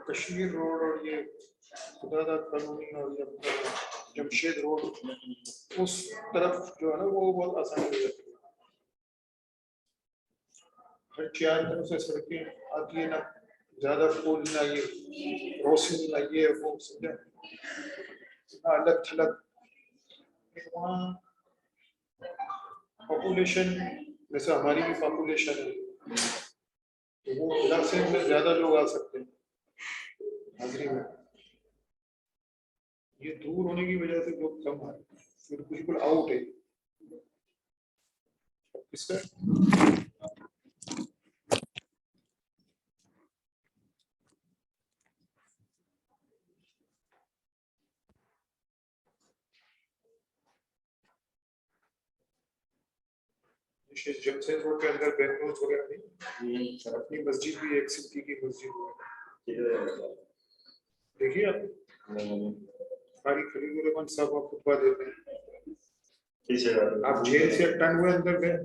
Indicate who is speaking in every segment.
Speaker 1: Kashmir road اور یہ خداداد colony اور یہ جمشید روڈ اس طرف جو ہے نا وہ بہت آسانی ہو جاتی ہے. ہر چار طرف سے سڑکیں آتی ہیں، نہ زیادہ پھول نہ یہ روشنی نہ یہ وہ سمجھا الگ تھلگ. وہاں پاپولیشن جیسے ہماری بھی پاپولیشن ہے تو وہ علاقے میں زیادہ لوگ آ سکتے ہیں حاضری میں. یہ دور ہونے کی وجہ سے لوگ کم آئے، پھر بالکل آؤٹ ہے. اس کا جمشید روڈ کے اندر بینگلور وغیرہ نہیں، اپنی مسجد بھی ایک سٹی کی مسجد ہے. دیکھیے آپ قاری خلیل الرحمن صاحب آپ خطبہ دیتے ہیں. آپ جیل سے ٹرن ہوئے اندر گئے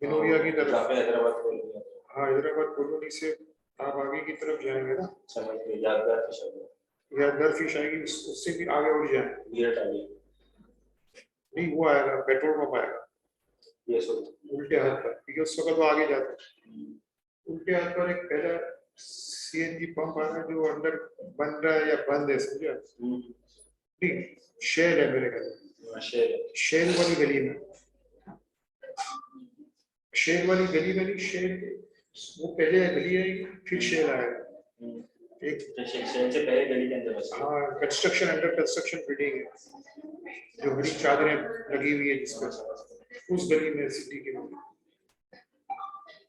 Speaker 1: بنوریا کی طرف، ہاں حیدرآباد کالونی سے آپ آگے کی طرف جائیں گے نا، یادگار فش آئے گی، اس سے بھی آگے اڑ جائیں نہیں وہ آئے گا پیٹرول پمپ آئے گا الٹے ہاتھ پر، کیونکہ اس وقت وہ آگے جاتا ہے. الٹے ہاتھ پر ایک پہلا سی این جی پمپ آ رہا ہے جو اندر بن رہا ہے یا بند ہے سمجھا، شیل ہے میرے گھر، شیل والی گلی میں، شیل والی گلی میں نہیں، شیل وہ پہلے گلی ہے پھر شیل آئے گا. ایک ہاں کنسٹرکشن انڈر کنسٹرکشن بلڈنگ ہے جو بڑی چادریں لگی ہوئی ہے جس پر، اس گلی میں سٹی کے میں.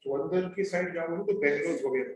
Speaker 1: تو اندر کی سائڈ جاؤں تو بینگلور وغیرہ.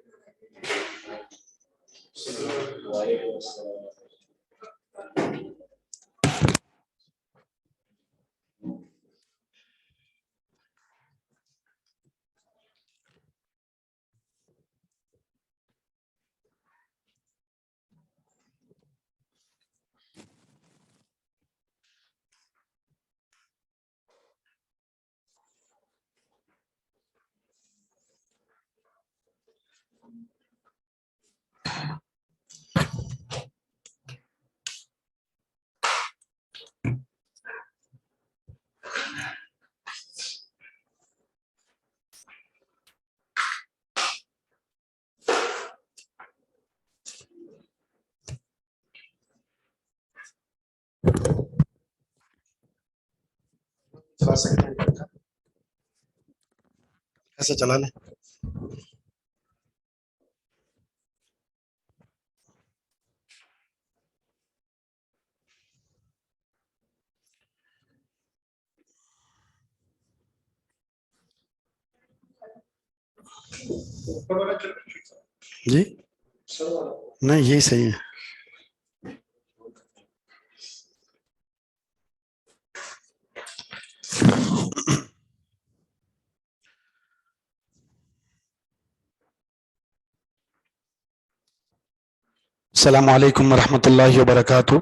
Speaker 2: ایسے چلا لیں. جی نہیں یہی صحیح ہے. السلام علیکم ورحمۃ اللہ وبرکاتہ.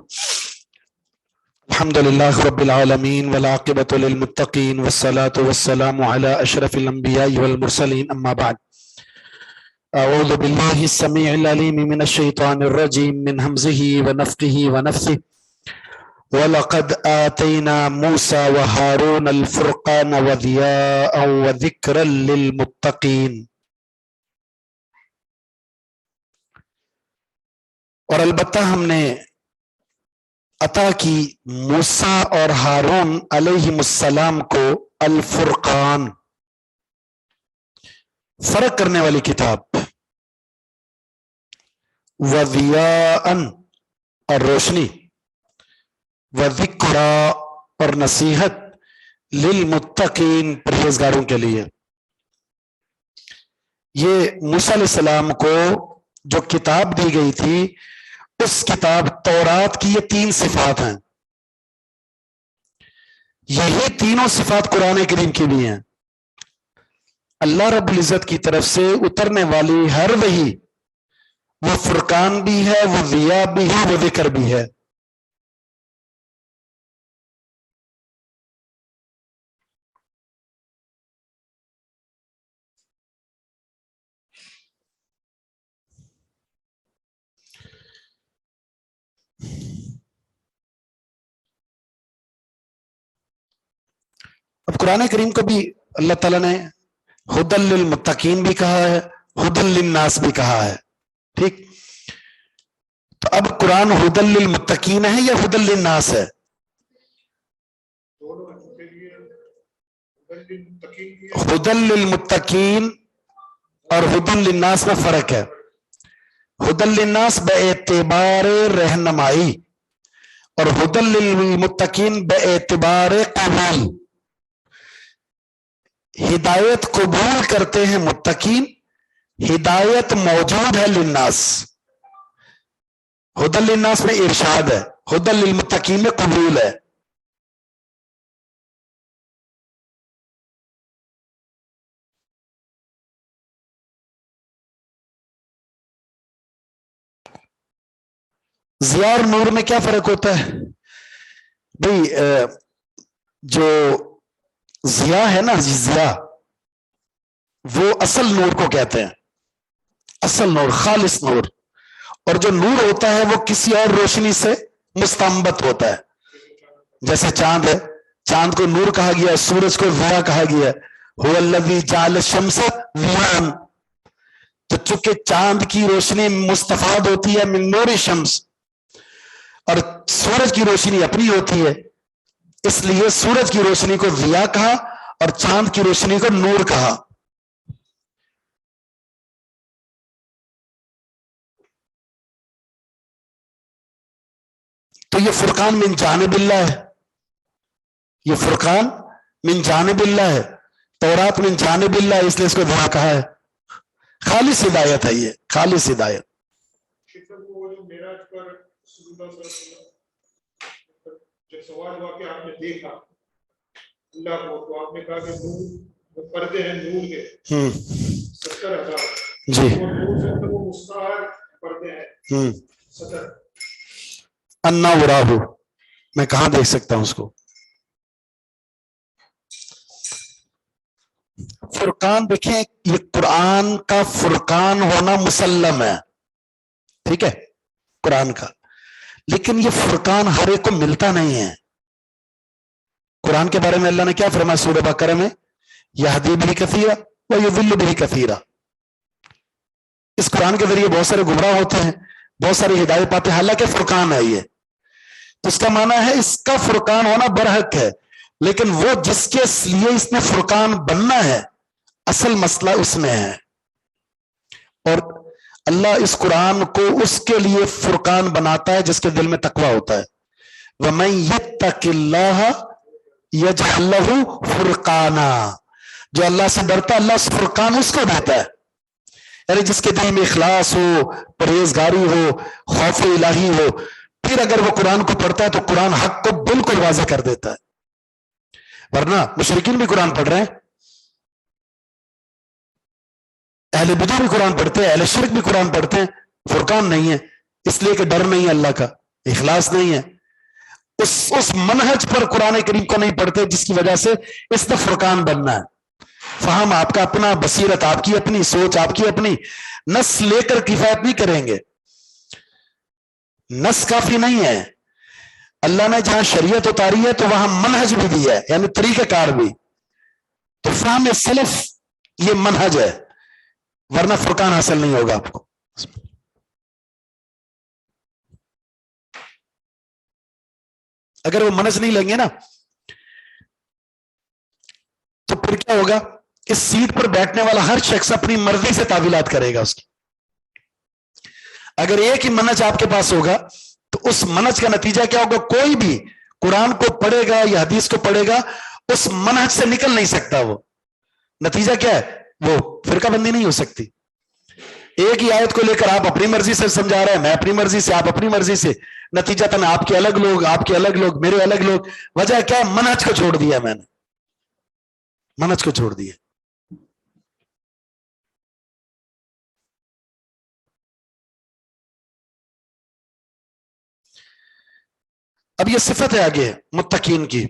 Speaker 2: الحمد للہ رب العالمین والعاقبۃ للمتقین والصلاۃ والسلام علی اشرف الانبیاء والمرسلین اما بعد. اعوذ باللہ السمیع العلیم من الشیطان الرجیم من ہمزہ ونفخہ ونفثہ. وَلَقَدْ آتَيْنَا مُوسَى وَهَارُونَ الْفُرْقَانَ وَضِيَاءً وَذِكْرًا لِلْمُتَّقِينَ. اور البتہ ہم نے عطا کی موسیٰ اور ہارون علیہم السلام کو الفرقان، فرق کرنے والی کتاب، وَضِيَاءً اور روشنی، وَذِكْرًا اور نصیحت، للمتقین پرہیزگاروں کے لیے. یہ موسیٰ علیہ السلام کو جو کتاب دی گئی تھی، اس کتاب تورات کی یہ 3 صفات ہیں. یہی تینوں صفات قرآن کریم کی بھی ہیں. اللہ رب العزت کی طرف سے اترنے والی ہر وحی وہ فرقان بھی ہے، وہ ضیاء بھی ہے، وہ ذکر بھی ہے. اب قرآن کریم کو بھی اللہ تعالیٰ نے ہدی للمتقین بھی کہا ہے، ہدی للناس بھی کہا ہے. ٹھیک، تو اب قرآن ہدی للمتقین ہے یا ہدی للناس ہے؟ ہدی للمتقین اور ہدی للناس میں فرق ہے. ہدی للناس باعتبار رہنمائی اور ہدی للمتقین باعتبار قبول. ہدایت قبول کرتے ہیں متقین، ہدایت موجود ہے للناس. ہدی للناس میں ارشاد ہے، ہدی للمتقین میں قبول ہے. ضیاء اور نور میں کیا فرق ہوتا ہے بھئی؟ جو ضیاء ہے نا، ضیاء وہ اصل نور کو کہتے ہیں، اصل نور، خالص نور. اور جو نور ہوتا ہے وہ کسی اور روشنی سے مستنبت ہوتا ہے. جیسے چاند ہے، چاند کو نور کہا گیا، سورج کو ضیاء کہا گیا. هو الذی جعل الشمس ضیاء. تو چونکہ چاند کی روشنی مستفاد ہوتی ہے من نور الشمس، اور سورج کی روشنی اپنی ہوتی ہے، اس لیے سورج کی روشنی کو ضیاء کہا اور چاند کی روشنی کو نور کہا. تو یہ فرقان من جانب اللہ ہے، یہ فرقان من جانب اللہ ہے. تورات من جانب اللہ ہے، اس لیے اس کو ضیاء کہا ہے. خالص ہدایت ہے، یہ خالص ہدایت.
Speaker 1: جب سوال ہوا کہ آپ نے دیکھا اللہ کو، تو آپ نے کہا کہ نور پردے ہیں نور کے 70,000
Speaker 2: جی،
Speaker 1: نور سے تو وہ مستعار پردے ہیں 70.
Speaker 2: انا وراہو، میں کہاں دیکھ سکتا ہوں اس کو؟ فرقان دیکھیں، یہ قرآن کا فرقان ہونا مسلم ہے، ٹھیک ہے، قرآن کا. لیکن یہ فرقان ہر ایک کو ملتا نہیں ہے. قرآن کے بارے میں اللہ نے کیا فرمایا سورہ بقرہ میں؟ یہدی بہ کثیرا ویضل بہ کثیرا. اس قرآن کے ذریعے بہت سارے گمراہ ہوتے ہیں، بہت ساری ہدایت پاتے ہیں، حالانکہ فرقان ہے یہ. تو اس کا معنی ہے اس کا فرقان ہونا برحق ہے، لیکن وہ جس کے لیے اس نے فرقان بننا ہے، اصل مسئلہ اس میں ہے. اور اللہ اس قرآن کو اس کے لیے فرقان بناتا ہے جس کے دل میں تقوی ہوتا ہے. وَمَن يَتَّقِ اللَّهَ يَجْعَل لَّهُ فُرْقَانًا. جو اللہ سے ڈرتا ہے اللہ اس فرقان اس کو دیتا ہے. یعنی جس کے دل میں اخلاص ہو، پرہیزگاری ہو، خوف الہی ہو، پھر اگر وہ قرآن کو پڑھتا ہے تو قرآن حق کو بالکل واضح کر دیتا ہے. ورنہ مشرکین بھی قرآن پڑھ رہے ہیں، اہل بدع بھی قرآن پڑھتے ہیں، اہل شرک بھی قرآن پڑھتے ہیں، فرقان نہیں ہے، اس لیے کہ ڈر نہیں ہے اللہ کا، اخلاص نہیں ہے، اس منہج پر قرآن کریم کو نہیں پڑھتے جس کی وجہ سے اس کا فرقان بننا ہے. فہم آپ کا اپنا، بصیرت آپ کی اپنی، سوچ آپ کی اپنی، نس لے کر کفایت نہیں کریں گے. نس کافی نہیں ہے. اللہ نے جہاں شریعت اتاری ہے تو وہاں منہج بھی دیا ہے، یعنی طریقہ کار بھی. تو فہم سلف یہ منہج ہے، ورنہ فرقان حاصل نہیں ہوگا آپ کو. اگر وہ منہج نہیں لیں گے نا تو پھر کیا ہوگا؟ اس سیٹ پر بیٹھنے والا ہر شخص اپنی مرضی سے تعویلات کرے گا اس کی. اگر ایک ہی منہج آپ کے پاس ہوگا تو اس منہج کا نتیجہ کیا ہوگا؟ کوئی بھی قرآن کو پڑھے گا یا حدیث کو پڑھے گا اس منہج سے نکل نہیں سکتا. وہ نتیجہ کیا ہے؟ وہ فرقہ بندی نہیں ہو سکتی. ایک ہی آیت کو لے کر آپ اپنی مرضی سے سمجھا رہے ہیں، میں اپنی مرضی سے، آپ اپنی مرضی سے، نتیجہ تن آپ کے الگ لوگ، آپ کے الگ لوگ، میرے الگ لوگ. وجہ کیا ہے؟ منہج کو چھوڑ دیا میں نے، منہج کو چھوڑ دیا. اب یہ صفت ہے آگے متقین کی.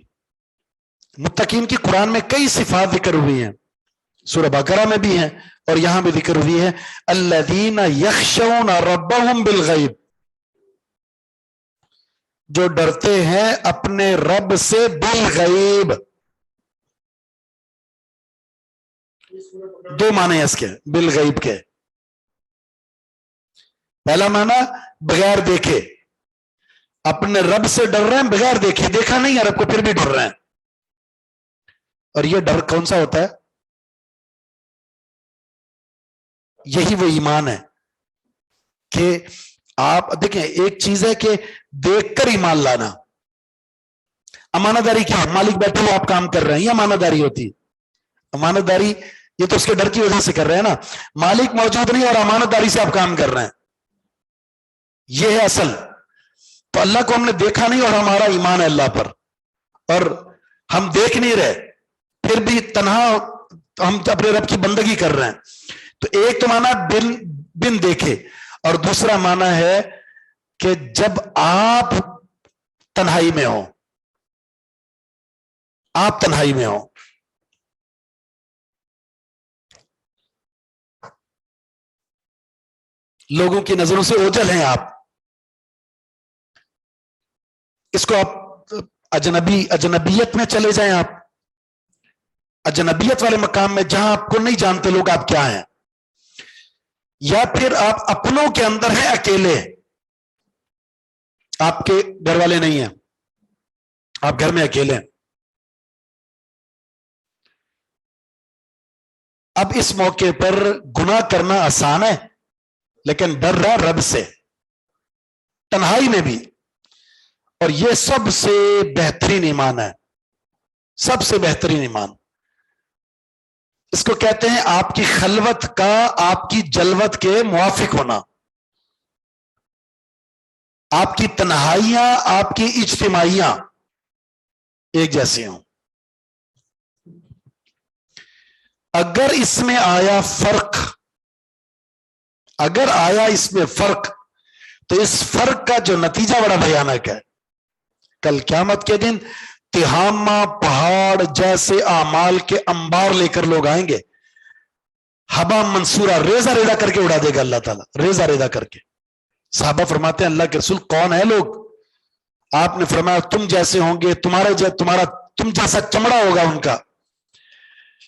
Speaker 2: متقین کی قرآن میں کئی صفات ذکر ہوئی ہیں، سورہ بقرہ میں بھی ہیں اور یہاں بھی ذکر ہوئی ہے. الذین یخشون ربهم بالغیب، جو ڈرتے ہیں اپنے رب سے بالغیب. دو معنی ہیں اس کے بالغیب کے. پہلا معنی بغیر دیکھے، اپنے رب سے ڈر رہے ہیں بغیر دیکھے، دیکھا نہیں ہے رب کو پھر بھی ڈر رہے ہیں. اور یہ ڈر کون سا ہوتا ہے؟ یہی وہ ایمان ہے کہ آپ دیکھیں، ایک چیز ہے کہ دیکھ کر ایمان لانا. امانت داری کیا ہے؟ مالک بیٹھے ہوئے آپ کام کر رہے ہیں، یہ امانت داری ہوتی. امانت داری یہ تو اس کے ڈر کی وجہ سے کر رہے ہیں نا. مالک موجود نہیں اور امانت داری سے آپ کام کر رہے ہیں، یہ ہے اصل. تو اللہ کو ہم نے دیکھا نہیں اور ہمارا ایمان ہے اللہ پر، اور ہم دیکھ نہیں رہے پھر بھی تنہا ہم اپنے رب کی بندگی کر رہے ہیں. تو ایک تو معنی بن دیکھے، اور دوسرا معنی ہے کہ جب آپ تنہائی میں ہو، آپ تنہائی میں ہو، لوگوں کی نظروں سے اوجھل ہیں آپ، اس کو آپ اجنبیت میں چلے جائیں، آپ اجنبیت والے مقام میں جہاں آپ کو نہیں جانتے لوگ آپ کیا ہیں، یا پھر آپ اپنوں کے اندر ہیں اکیلے، آپ کے گھر والے نہیں ہیں، آپ گھر میں اکیلے ہیں. اب اس موقع پر گناہ کرنا آسان ہے، لیکن ڈر رہا رب سے تنہائی میں بھی. اور یہ سب سے بہترین ایمان ہے، سب سے بہترین ایمان. اس کو کہتے ہیں آپ کی خلوت کا آپ کی جلوت کے موافق ہونا، آپ کی تنہائیاں آپ کی اجتماعیاں ایک جیسی ہوں. اگر اس میں آیا فرق، اگر آیا اس میں فرق، تو اس فرق کا جو نتیجہ بڑا بھیانک ہے. کل قیامت کے دن تہامہ پہاڑ جیسے اعمال کے انبار لے کر لوگ آئیں گے، ہبا منصورہ، ریزہ ریزہ کر کے اڑا دے گا اللہ تعالیٰ، ریزہ ریزہ کر کے. صحابہ فرماتے ہیں اللہ کے رسول کون ہے لوگ؟ آپ نے فرمایا تم جیسے ہوں گے، تم جیسا چمڑا ہوگا ان کا،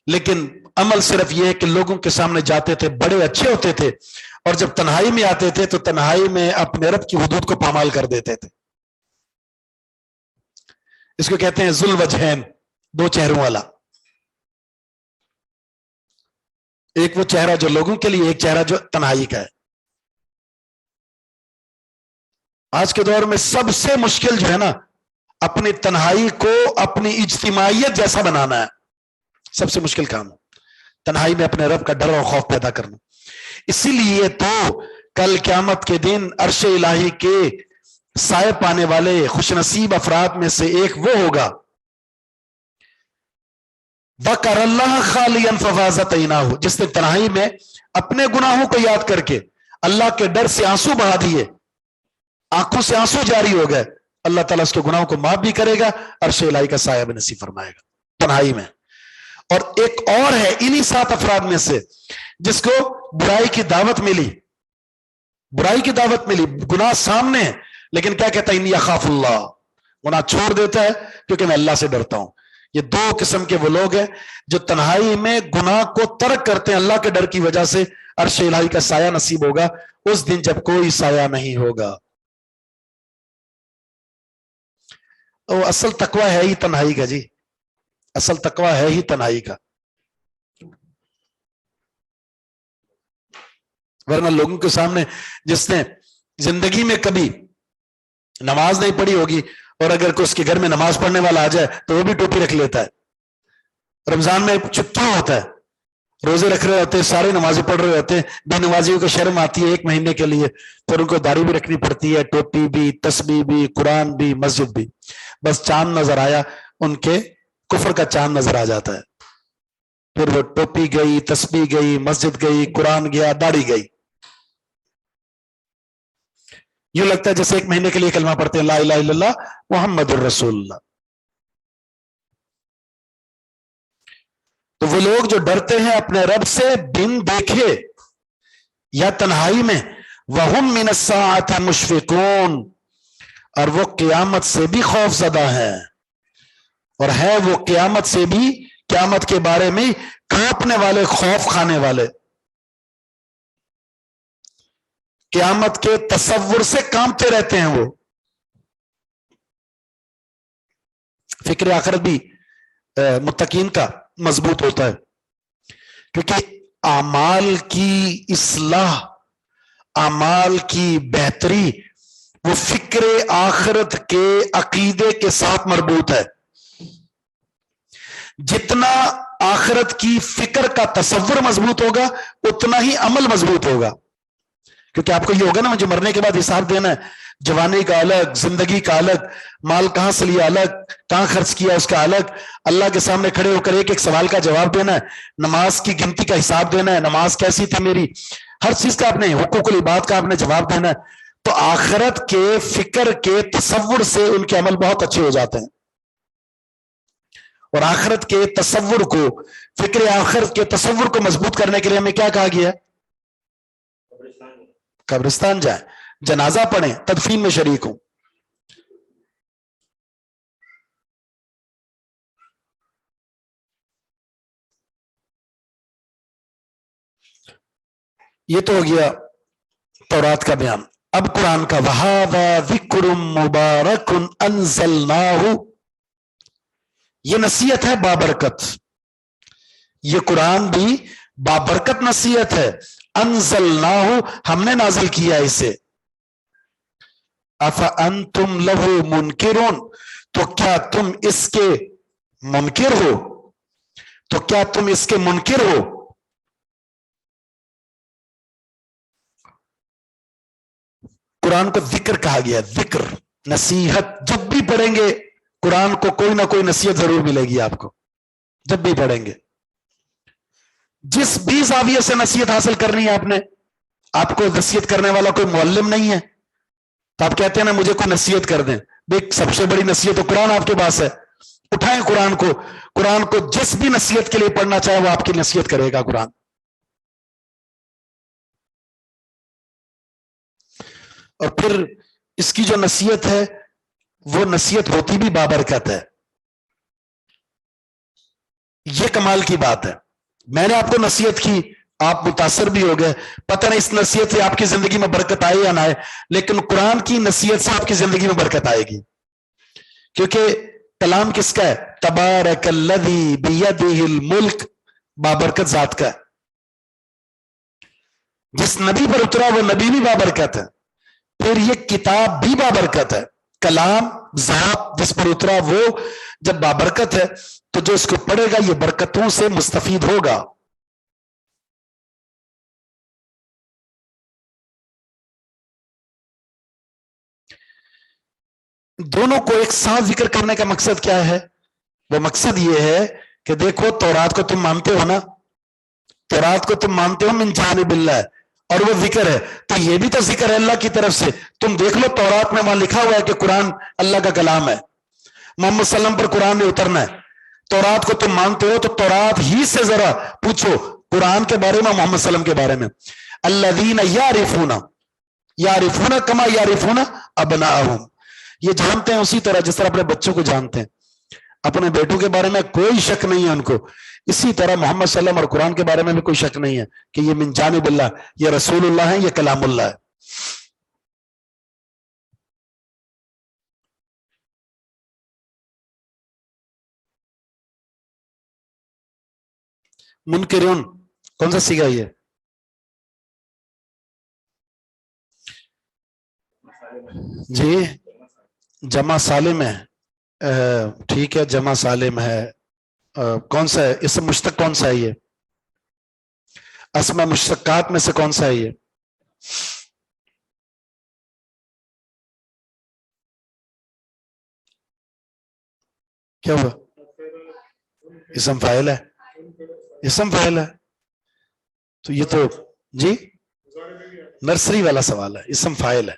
Speaker 2: لیکن عمل صرف یہ ہے کہ لوگوں کے سامنے جاتے تھے بڑے اچھے ہوتے تھے، اور جب تنہائی میں آتے تھے تو تنہائی میں اپنے رب کی حدود کو پامال کر دیتے تھے. اس کو کہتے ہیں ذو الوجہین، دو چہروں والا. ایک وہ چہرہ جو لوگوں کے لیے، ایک چہرہ جو تنہائی کا ہے. آج کے دور میں سب سے مشکل جو ہے نا، اپنی تنہائی کو اپنی اجتماعیت جیسا بنانا ہے. سب سے مشکل کام تنہائی میں اپنے رب کا ڈر اور خوف پیدا کرنا. اسی لیے تو کل قیامت کے دن عرش الہی کے سائے پانے والے خوش نصیب افراد میں سے ایک وہ ہوگا وَقَرَ اللَّهَ خَالِيًا فَفَاضَتْ عَيْنَاهُ، جس نے تنہائی میں اپنے گناہوں کو یاد کر کے اللہ کے ڈر سے آنسو بہا دیے، آنکھوں سے آنسو جاری ہو گئے، اللہ تعالیٰ اس کے گناہوں کو معاف بھی کرے گا، عرش الہی کا سایہ بھی نصیب فرمائے گا تنہائی میں. اور ایک اور ہے انہی 7 افراد میں سے جس کو برائی کی دعوت ملی، برائی کی دعوت ملی، گناہ سامنے ہے، لیکن کیا کہتا ہے انی اخاف اللہ، گناہ چھوڑ دیتا ہے کیونکہ میں اللہ سے ڈرتا ہوں. یہ 2 قسم کے وہ لوگ ہیں جو تنہائی میں گناہ کو ترک کرتے ہیں اللہ کے ڈر کی وجہ سے، عرش الہی کا سایہ نصیب ہوگا اس دن جب کوئی سایہ نہیں ہوگا. وہ اصل تقوی ہے ہی تنہائی کا جی، اصل تقوی ہے ہی تنہائی کا. ورنہ لوگوں کے سامنے جس نے زندگی میں کبھی نماز نہیں پڑھی ہوگی، اور اگر کوئی اس کے گھر میں نماز پڑھنے والا آ جائے تو وہ بھی ٹوپی رکھ لیتا ہے. رمضان میں چھٹا ہوتا ہے، روزے رکھ رہے ہوتے ہیں، سارے نمازیں پڑھ رہے ہوتے ہیں، بے نمازیوں کو شرم آتی ہے 1 مہینے کے لیے، پھر ان کو داڑھی بھی رکھنی پڑتی ہے، ٹوپی بھی، تسبیح بھی، قرآن بھی، مسجد بھی. بس چاند نظر آیا ان کے کفر کا چاند نظر آ جاتا ہے، پھر وہ ٹوپی گئی، تسبیح گئی، مسجد گئی، قرآن گیا، داڑھی گئی. یوں لگتا ہے جیسے ایک مہینے کے لیے کلمہ پڑھتے ہیں لا الہ الا اللہ محمد الرسول اللہ. تو وہ لوگ جو ڈرتے ہیں اپنے رب سے بن دیکھے یا تنہائی میں، وَهُمْ مِنَ السَّاعَةِ مُشْفِقُونَ، اور وہ قیامت سے بھی خوف زدہ ہے، اور ہے وہ قیامت سے بھی، قیامت کے بارے میں کانپنے والے، خوف کھانے والے، قیامت کے تصور سے کانپتے رہتے ہیں. وہ فکر آخرت بھی متقین کا مضبوط ہوتا ہے، کیونکہ اعمال کی اصلاح، اعمال کی بہتری وہ فکر آخرت کے عقیدے کے ساتھ مربوط ہے. جتنا آخرت کی فکر کا تصور مضبوط ہوگا اتنا ہی عمل مضبوط ہوگا. کیونکہ آپ کو یہ ہوگا نا مجھے مرنے کے بعد حساب دینا ہے، جوانی کا الگ، زندگی کا الگ، مال کہاں سے لیا الگ، کہاں خرچ کیا اس کا الگ، اللہ کے سامنے کھڑے ہو کر ایک ایک سوال کا جواب دینا ہے، نماز کی گنتی کا حساب دینا ہے، نماز کیسی تھی میری، ہر چیز کا آپ نے، حقوق العباد کا آپ نے جواب دینا ہے. تو آخرت کے فکر کے تصور سے ان کے عمل بہت اچھے ہو جاتے ہیں. اور آخرت کے تصور کو، فکر آخرت کے تصور کو مضبوط کرنے کے لیے ہمیں کیا کہا گیا ہے؟ قبرستان جائیں، جنازہ پڑھیں، تدفین میں شریک ہوں. یہ تو ہو گیا تورات کا بیان. اب قرآن کا وَهَذَا ذِكْرٌ مُبَارَكٌ أَنزَلْنَاهُ، یہ نصیحت ہے بابرکت، یہ قرآن بھی بابرکت نصیحت ہے. انزلناہ، ہم نے نازل کیا اسے. افانتم لہ منکرون، تو کیا تم اس کے منکر ہو؟ تو کیا تم اس کے منکر ہو؟ قرآن کو ذکر کہا گیا، ذکر، نصیحت. جب بھی پڑھیں گے قرآن کو کوئی نہ کوئی نصیحت ضرور ملے گی آپ کو، جب بھی پڑھیں گے. جس بھی زاویے سے نصیحت حاصل کرنی ہے آپ کو نصیحت کرنے والا کوئی معلم نہیں ہے تو آپ کہتے ہیں نا مجھے کوئی نصیحت کر دیں. بھئی سب سے بڑی نصیحت تو قرآن آپ کے پاس ہے، اٹھائیں قرآن کو جس بھی نصیحت کے لیے پڑھنا چاہے وہ آپ کی نصیحت کرے گا قرآن. اور پھر اس کی جو نصیحت ہے وہ نصیحت ہوتی بھی بابرکت ہے. یہ کمال کی بات ہے. میں نے آپ کو نصیحت کی، آپ متاثر بھی ہو گئے، پتہ نہیں اس نصیحت سے آپ کی زندگی میں برکت آئے یا نہ آئے، لیکن قرآن کی نصیحت سے آپ کی زندگی میں برکت آئے گی. کیونکہ کلام کس کا ہے؟ تبارک الذی بیدہ الملک، بابرکت ذات کا ہے. جس نبی پر اترا وہ نبی بھی بابرکت ہے، پھر یہ کتاب بھی بابرکت ہے. کلام ذات جس پر اترا وہ جب بابرکت ہے تو جو اس کو پڑھے گا یہ برکتوں سے مستفید ہوگا. دونوں کو ایک ساتھ ذکر کرنے کا مقصد کیا ہے؟ وہ مقصد یہ ہے کہ دیکھو تورات کو تم مانتے ہو نا، تورات کو تم مانتے ہو من جانب اللہ، اور وہ ذکر ہے، تو یہ بھی تو ذکر ہے اللہ کی طرف سے. تم دیکھ لو تورات میں وہاں لکھا ہوا ہے کہ قرآن اللہ کا کلام ہے، محمد صلی اللہ علیہ وسلم پر قرآن نے اترنا ہے. تورات کو تم مانتے ہو تو تورات ہی سے ذرا پوچھو قرآن کے بارے میں، محمد صلی اللہ علیہ وسلم کے بارے میں. الذین یعرفون کما یعرفون ابناءہم، یہ جانتے ہیں اسی طرح جس طرح اپنے بچوں کو جانتے ہیں. اپنے بیٹوں کے بارے میں کوئی شک نہیں ہے ان کو، اسی طرح محمد صلی اللہ علیہ وسلم اور قرآن کے بارے میں بھی کوئی شک نہیں ہے کہ یہ من جانب اللہ، یہ رسول اللہ ہے، یہ کلام اللہ ہے. منکرون کون سا سیگا یہ؟ جی جمع سالم ہے، ٹھیک ہے جمع سالم ہے. کون سا ہے اسم مشتق؟ کون سا ہے یہ؟ اسماء مشتقات میں سے کون سا ہے یہ؟ کیا ہوا؟ اسم فاعل ہے، اسم فاعل ہے. تو یہ تو جی نرسری والا سوال ہے، اسم فاعل ہے.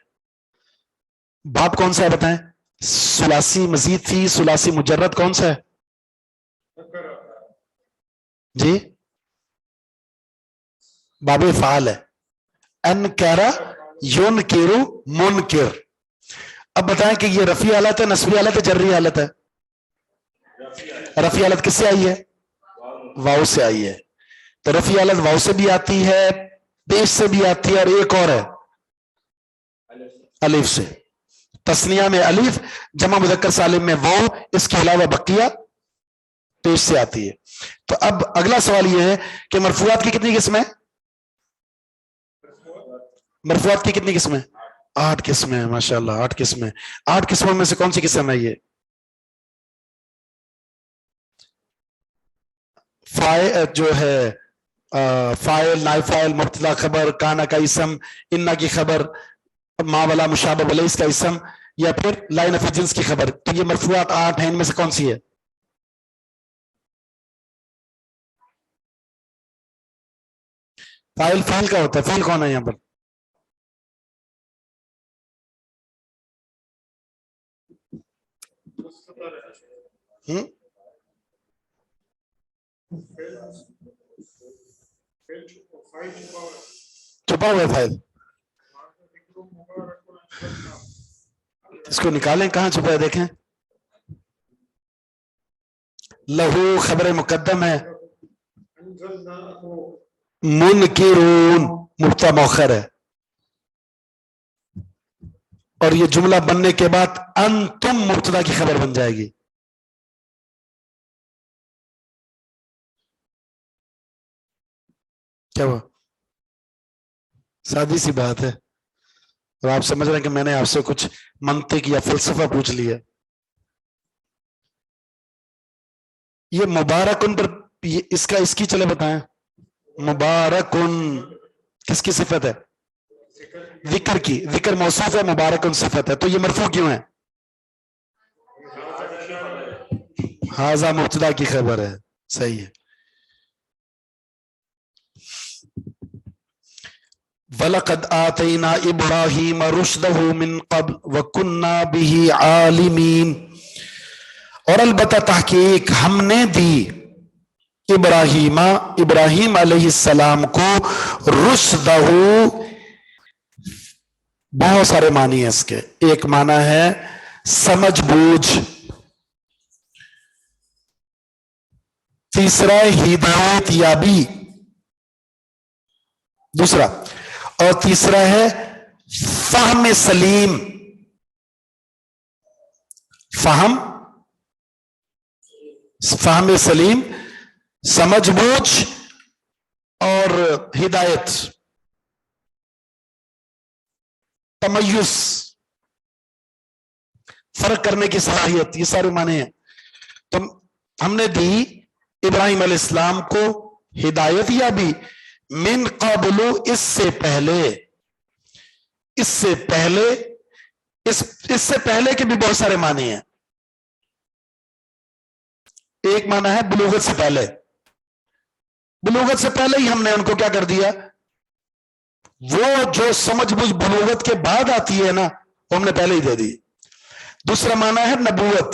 Speaker 2: باب کون سا ہے بتائیں؟ ثلاثی مزید فی ثلاثی مجرد کون سا ہے جی؟ باب فعال ہے، انکرا ینکرو منکر. اب بتائیں کہ یہ رفعی حالت ہے، نصبی حالت ہے، جرری حالت ہے؟ رفعی حالت کس سے آئی ہے؟ واو سے آئی ہے. تو رفعی حالت واو سے بھی آتی ہے، پیش سے بھی آتی ہے، اور ایک اور ہے الف سے. تسنیہ میں الف، جمع مذکر سالم میں واو، اس کے علاوہ بقیہ پیش سے آتی ہے. تو اب اگلا سوال یہ ہے کہ مرفوعات کی کتنی قسمیں؟ مرفوعات کی کتنی قسمیں؟ 8 قسمیں. ماشاءاللہ 8 قسمیں. 8 قسموں میں سے کون سی قسم ہے یہ؟ جو ہے فاعل، نائب فاعل، مبتدا خبر، کانا کا اسم، انا کی خبر، ما والا مشابہ ولیس کا اسم، یا پھر لائن آف جنس کی خبر. تو یہ مرفوعات 8 ہیں، ان میں سے کون سی ہے؟ فاعل فاعل کا ہوتا ہے. فاعل کون ہے یہاں پر؟ چھپا ہوا ہے فاعل. اس کو نکالیں، کہاں چھپا ہے دیکھیں. لہو خبر مقدم ہے، منکرون مبتدا مؤخر ہے، اور یہ جملہ بننے کے بعد انتم مبتدا کی خبر بن جائے گی. کیا ہوا؟ سادی سی بات ہے. اور آپ سمجھ رہے ہیں کہ میں نے آپ سے کچھ منطق یا فلسفہ پوچھ لیا. یہ مبارکن پر اس کی چلے بتائیں. مبارکن کس کی صفت ہے؟ ذکر کی. ذکر موصوف ہے، مبارکن صفت ہے. تو یہ مرفوع کیوں ہے؟ ھذا مبتدا کی خبر ہے. صحیح ہے. وَلَقَدْ آتَيْنَا إِبْرَاهِيمَ رُشْدَهُ مِنْ قَبْلُ وَكُنَّا بِهِ عَالِمِينَ. اور البتہ تحقیق ہم نے دی ابراہیم علیہ السلام کو رشدہ. بہت سارے معنی ہیں اس کے. ایک معنی ہے سمجھ بوجھ، تیسرا ہدایت یابی، دوسرا، اور تیسرا ہے فہم سلیم. فہم سلیم، سمجھ بوجھ اور ہدایت، تمیز، فرق کرنے کی صلاحیت، یہ سارے معنی ہیں. تو ہم نے دی ابراہیم علیہ السلام کو ہدایت یابی من قبل، اس سے پہلے. اس سے پہلے کے بھی بہت سارے معنی ہیں. ایک معنی ہے بلوغت سے پہلے. بلوغت سے پہلے ہی ہم نے ان کو کیا کر دیا. وہ جو سمجھ بوجھ بلوغت کے بعد آتی ہے نا، وہ ہم نے پہلے ہی دے دی. دوسرا معنی ہے نبوت.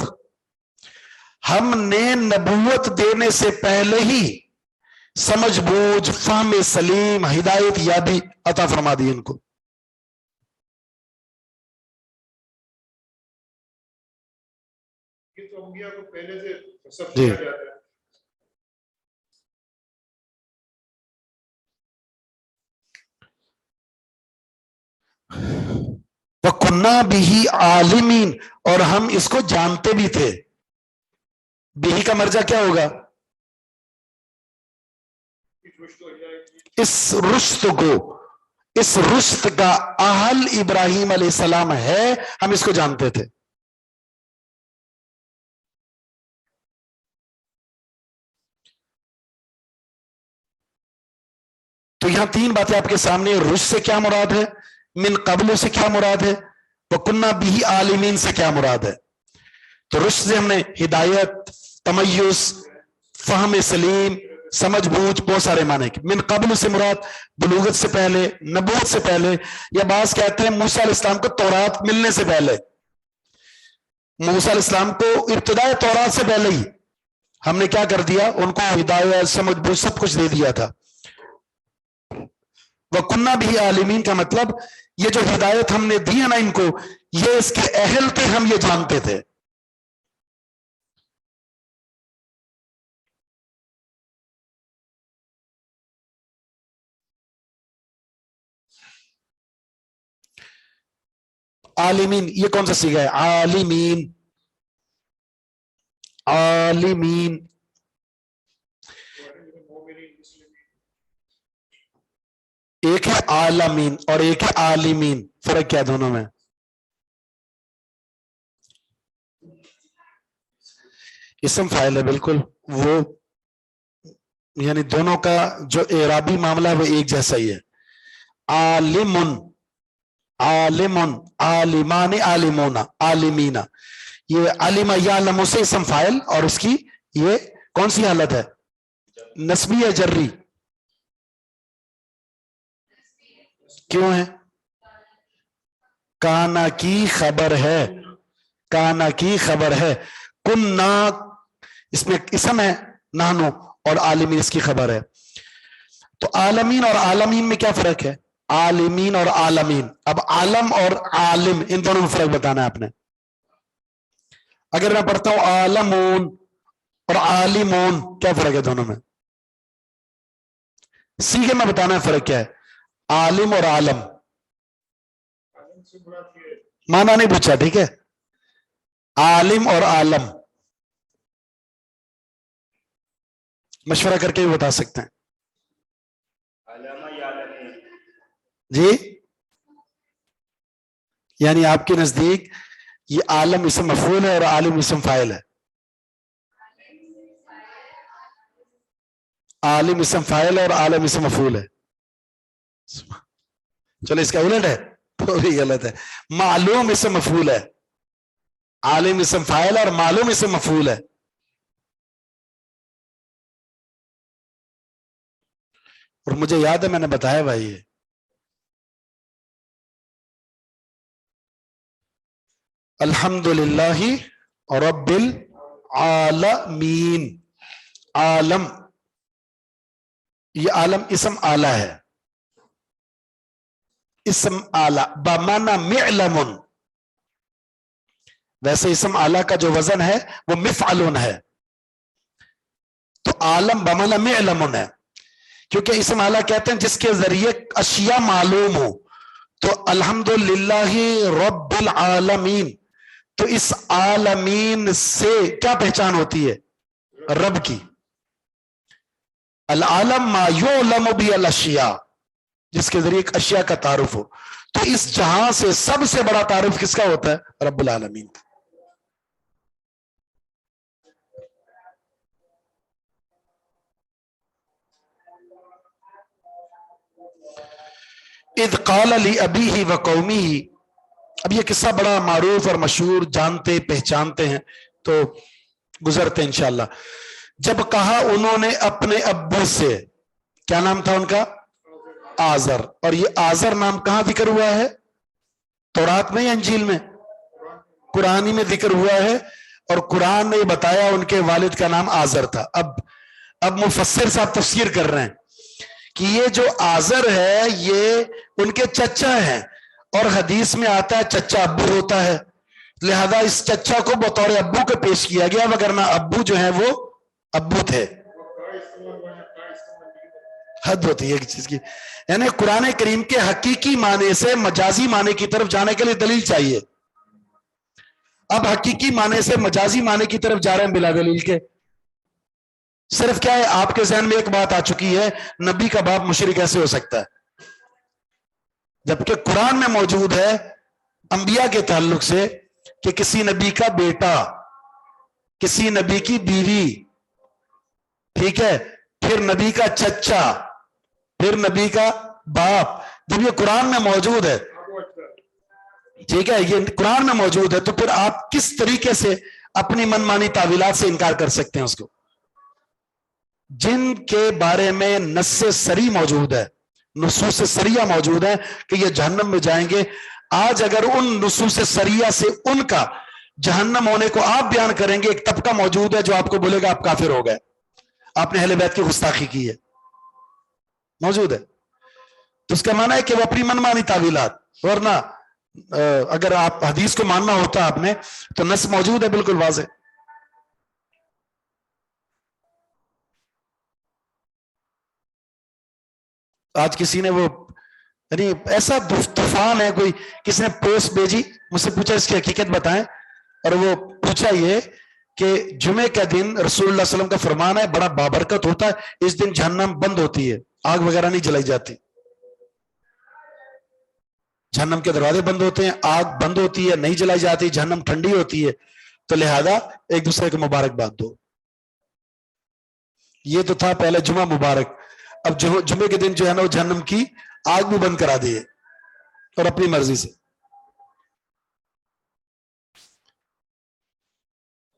Speaker 2: ہم نے نبوت دینے سے پہلے ہی سمجھ بوجھ، فہم سلیم، ہدایت یابی عطا فرما دی ان کو.
Speaker 1: یہ تو انبیاء کو پہلے سے سب
Speaker 2: جی.
Speaker 1: کیا جاتا ہے.
Speaker 2: وَكُنَّا بِهِ عَالِمِينَ، اور ہم اس کو جانتے بھی تھے. بِهِ کا مرجع کیا ہوگا؟ اس رشد کو، اس رشد کا اہل ابراہیم علیہ السلام ہے، ہم اس کو جانتے تھے. تو یہاں 3 باتیں آپ کے سامنے. رشد سے کیا مراد ہے، من قبل سے کیا مراد ہے، وَكُنَّا بِهِ عَالِمِينَ سے کیا مراد ہے. تو رشد سے ہم نے ہدایت، تمیز، فہم سلیم، سمجھ بوجھ، بہت سارے معنی کی. من قبل سے مراد بلوغت سے پہلے، نبوت سے پہلے، یا بعض کہتے ہیں موسیٰ علیہ السلام کو تورات ملنے سے پہلے. موسیٰ علیہ السلام کو ابتدائے تورات سے پہلے ہی ہم نے کیا کر دیا، ان کو ہدایت، سمجھ بوجھ سب کچھ دے دیا تھا. وَكُنَّا بِهِ عَالِمِينَ کا مطلب یہ جو ہدایت ہم نے دی ہے نا ان کو، یہ اس کے اہل تھے، ہم یہ جانتے تھے. عالمین یہ کون سا صیغہ ہے؟ عالمین. عالمین ایک ہے عالمین اور ایک ہے عالمین، فرق کیا دونوں میں؟ اسم فاعل ہے بالکل، وہ یعنی دونوں کا جو اعرابی معاملہ ہے وہ ایک جیسا ہی ہے. عالمن، عالمن، عالمان، عالمون، عالمین. یہ علم یعلم سے اسم فاعل، اور اس کی یہ کون سی حالت ہے؟ نسبی یا جری؟ کیوں ہے؟ کانا کی خبر ہے، کانا کی خبر ہے. کننا اس میں اسم ہے نانو، اور عالمین اس کی خبر ہے. تو عالمین اور عالمین میں کیا فرق ہے؟ عالمین اور عالمین. اب عالم اور عالم ان دونوں میں فرق بتانا ہے آپ نے. اگر میں پڑھتا ہوں عالمون اور عالمون، کیا فرق ہے دونوں میں؟ سیغے میں بتانا ہے فرق کیا ہے. عالم اور عالم مانا نہیں پوچھا، ٹھیک ہے. عالم اور عالم مشورہ کر کے بھی بتا سکتے ہیں. جی یعنی آپ کے نزدیک یہ عالم اسم مفعول ہے اور عالم اسم فاعل ہے. عالم اسم فاعل اور عالم اسم مفعول ہے. چلو اس کا الٹ ہے تو بھی غلط ہے. معلوم اسم مفعول ہے، عالم اسم فاعل اور معلوم اسم مفعول ہے. اور مجھے یاد ہے میں نے بتایا بھائی یہ الحمدللہ رب العالمین. عالم یہ عالم اسم آلہ ہے، اسم آلہ بمعنی معلم. ویسے اسم آلہ کا جو وزن ہے وہ مفعلن ہے، تو عالم بمعنی معلم ہے، کیونکہ اسم آلہ کہتے ہیں جس کے ذریعے اشیاء معلوم ہو. تو الحمدللہ رب العالمین، تو اس عالمین سے کیا پہچان ہوتی ہے؟ رب کی. العالم ما یعلم بہ الاشیاء، جس کے ذریعے ایک اشیاء کا تعارف ہو. تو اس جہاں سے سب سے بڑا تعارف کس کا ہوتا ہے؟ رب العالمین. اذ قال لأبیہ وقومہ، اب یہ قصہ بڑا معروف اور مشہور، جانتے پہچانتے ہیں تو گزرتے ہیں انشاءاللہ. جب کہا انہوں نے اپنے ابو سے، کیا نام تھا ان کا؟ آزر. اور یہ آزر نام کہاں ذکر ہوا ہے؟ تورات میں یا انجیل میں؟ قرآن میں ذکر ہوا ہے، اور قرآن نے بتایا ان کے والد کا نام آزر تھا. اب مفسر صاحب تفسیر کر رہے ہیں کہ یہ جو آزر ہے یہ ان کے چچا ہیں، اور حدیث میں آتا ہے چچا ابو ہوتا ہے، لہذا اس چچا کو بطور ابو کے پیش کیا گیا، وگرنہ ابو جو ہیں وہ ابو تھے. حد ہوتی ہے ایک چیز کی. یعنی قرآن کریم کے حقیقی معنی سے مجازی معنی کی طرف جانے کے لیے دلیل چاہیے. اب حقیقی معنی سے مجازی معنی کی طرف جا رہے ہیں بلا دلیل کے. صرف کیا ہے، آپ کے ذہن میں ایک بات آ چکی ہے، نبی کا باپ مشرک کیسے ہو سکتا ہے؟ جبکہ قرآن میں موجود ہے انبیاء کے تعلق سے کہ کسی نبی کا بیٹا، کسی نبی کی بیوی، ٹھیک ہے، پھر نبی کا چچا، پھر نبی کا باپ. جب یہ قرآن میں موجود ہے، ٹھیک ہے، یہ قرآن میں موجود ہے، تو پھر آپ کس طریقے سے اپنی من مانی تعویلات سے انکار کر سکتے ہیں اس کو؟ جن کے بارے میں نص سری موجود ہے، نصوص سریہ موجود ہے کہ یہ جہنم میں جائیں گے، آج اگر ان نصوص سریہ سے ان کا جہنم ہونے کو آپ بیان کریں گے، ایک طبقہ موجود ہے جو آپ کو بولے گا آپ کافر ہو گئے، آپ نے اہل بیت کی گستاخی کی ہے، موجود ہے۔ تو اس کا معنی ہے کہ وہ اپنی منمانی تعویلات، ورنہ اگر آپ حدیث کو ماننا ہوتا آپ نے تو نص موجود ہے بالکل واضح۔ آج کسی نے وہ یعنی ایسا طوفان ہے، کوئی کسی نے پوسٹ بھیجی، مجھ سے پوچھا اس کی حقیقت بتائیں، اور وہ پوچھا یہ کہ جمعے کا دن رسول اللہ صلی اللہ علیہ وسلم کا فرمان ہے بڑا بابرکت ہوتا ہے، اس دن جہنم بند ہوتی ہے، آگ وغیرہ نہیں جلائی جاتی، جہنم کے دروازے بند ہوتے ہیں، آگ بند ہوتی ہے، نہیں جلائی جاتی، جہنم ٹھنڈی ہوتی ہے، تو لہذا ایک دوسرے کو مبارکباد دو۔ یہ تو تھا پہلے جمعہ مبارک، اب جمعے کے دن جو ہے نا وہ جہنم کی آگ بھی بند کرا دیے اور اپنی مرضی سے۔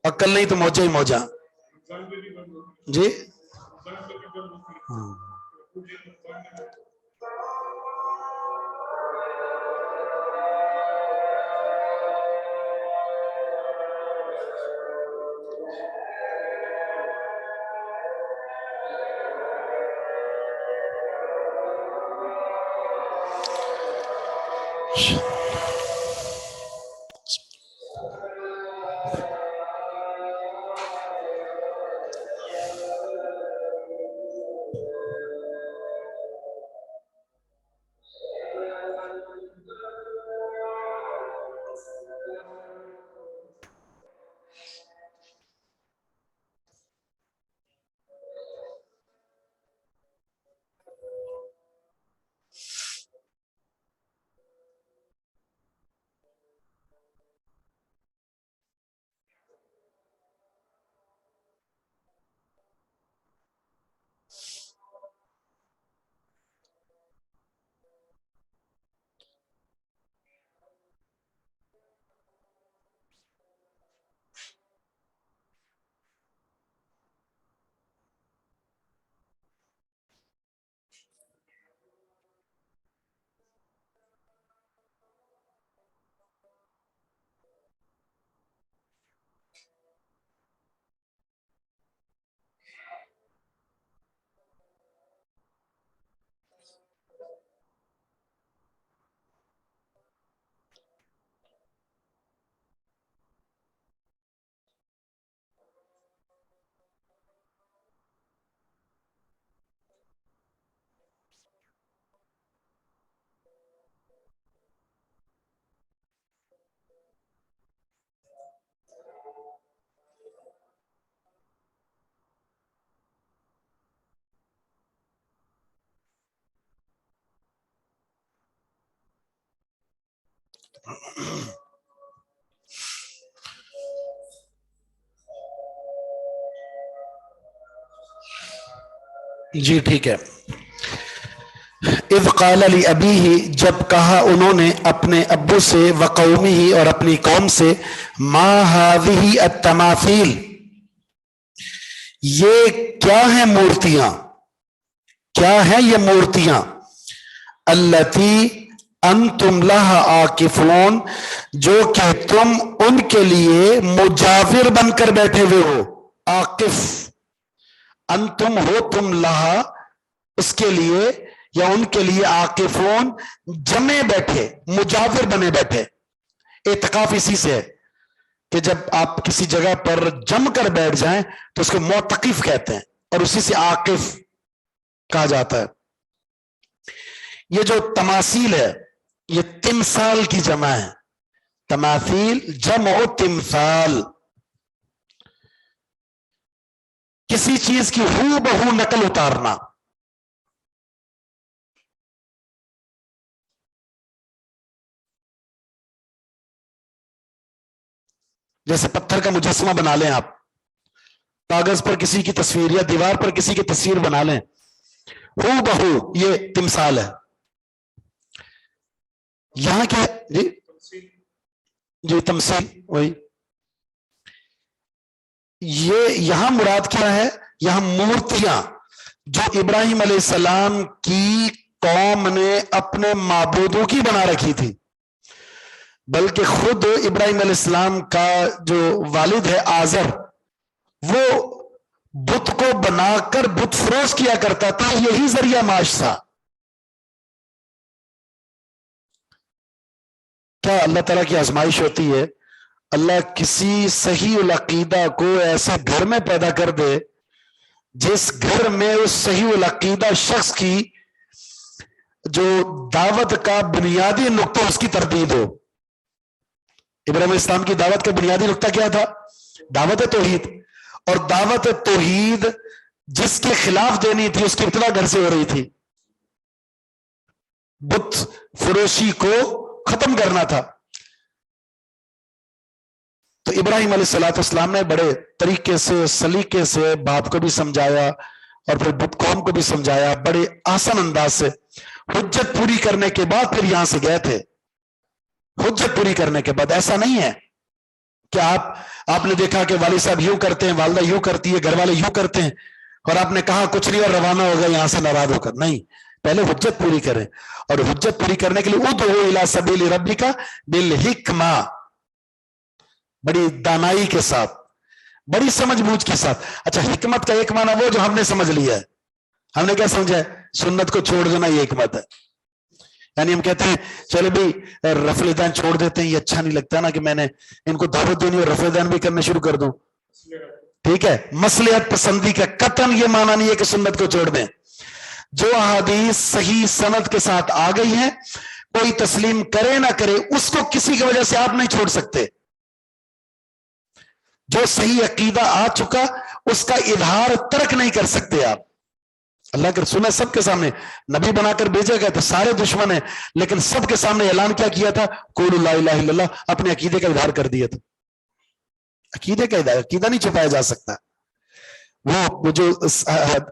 Speaker 2: عقل نہیں تو موجہ ہی موجہ جی۔ جی ٹھیک ہے۔ اذ قال لأبیہ، جب کہا انہوں نے اپنے ابو سے، وقومہ اور اپنی قوم سے، ما هذه التماثیل، یہ کیا ہیں مورتیاں، کیا ہیں یہ مورتیاں، التی انتم لہا عاکفون، جو کہ تم ان کے لیے مجاور بن کر بیٹھے ہوئے ہو، عاکف، انتم ہو تم لہا اس کے لیے یا ان کے لیے، عاکفون جمے بیٹھے، مجاور بنے بیٹھے۔ اعتکاف اسی سے ہے کہ جب آپ کسی جگہ پر جم کر بیٹھ جائیں تو اس کو معتکف کہتے ہیں، اور اسی سے عاکف کہا جاتا ہے۔ یہ جو تماثیل ہے یہ تمثال کی جمع ہے، تماثیل جمع تمثال، کسی چیز کی ہو بہو نقل اتارنا۔ جیسے پتھر کا مجسمہ بنا لیں آپ، کاغذ پر کسی کی تصویر یا دیوار پر کسی کی تصویر بنا لیں، ہو بہو، یہ تمثال ہے۔ یہاں کیا ہے جی تمثیل، وہی یہ یہاں مراد کیا ہے یہاں مورتیاں جو ابراہیم علیہ السلام کی قوم نے اپنے معبودوں کی بنا رکھی تھی، بلکہ خود ابراہیم علیہ السلام کا جو والد ہے آزر، وہ بت کو بنا کر بت فروش کیا کرتا تھا، یہی ذریعہ معاش تھا۔ کیا اللہ تعالیٰ کی آزمائش ہوتی ہے؟ اللہ کسی صحیح العقیدہ کو ایسے گھر میں پیدا کر دے جس گھر میں اس صحیح العقیدہ شخص کی جو دعوت کا بنیادی نقطہ اس کی تردید ہو۔ ابراہیم علیہ السلام کی دعوت کا بنیادی نقطہ کیا تھا؟ دعوت توحید، اور دعوت توحید جس کے خلاف دینی تھی اس کی ابتدا گھر سے ہو رہی تھی، بت فروشی کو ختم کرنا تھا۔ تو ابراہیم علیہ السلام نے بڑے طریقے سے سلیقے سے باپ کو بھی سمجھایا اور پھر بت قوم کو بھی سمجھایا، بڑے آسان انداز سے۔ حجت پوری کرنے کے بعد پھر یہاں سے گئے تھے، حجت پوری کرنے کے بعد۔ ایسا نہیں ہے کہ آپ نے دیکھا کہ والد صاحب یوں کرتے ہیں، والدہ یوں کرتی ہے، گھر والے یوں کرتے ہیں، اور آپ نے کہا کچھ نہیں اور روانہ ہو گئے یہاں سے ناراض ہو کر۔ نہیں، پہلے حجت پوری کریں، اور حجت پوری کرنے کے لیے ادعو الی سبیل ربک بالحکمہ، بڑی دانائی کے ساتھ، بڑی سمجھ بوجھ کے ساتھ۔ اچھا، حکمت کا ایک معنی وہ جو ہم نے سمجھ لیا ہے، ہم نے کیا سمجھا ہے؟ سنت کو چھوڑ دینا یہ حکمت ہے۔ یعنی ہم کہتے ہیں چلے بھائی رفع دین چھوڑ دیتے ہیں، یہ اچھا نہیں لگتا نا کہ میں نے ان کو دعوت دینی اور رفع دین بھی کرنے شروع کر دوں، ٹھیک ہے۔ مصلحت پسندی کا قطعاً یہ معنی نہیں ہے کہ سنت کو چھوڑ دیں۔ جو احادیث صحیح سند کے ساتھ آ گئی ہیں، کوئی تسلیم کرے نہ کرے، اس کو کسی کی وجہ سے آپ نہیں چھوڑ سکتے۔ جو صحیح عقیدہ آ چکا اس کا اظہار ترک نہیں کر سکتے آپ۔ اللہ کے رسول سب کے سامنے نبی بنا کر بھیجے گئے تھے، سارے دشمن ہیں، لیکن سب کے سامنے اعلان کیا کیا تھا؟ قولوا لا الہ الا اللہ، اپنے عقیدے کا اظہار کر دیا تھا۔ عقیدے کا اظہار، عقیدہ نہیں چھپایا جا سکتا۔ وہ جو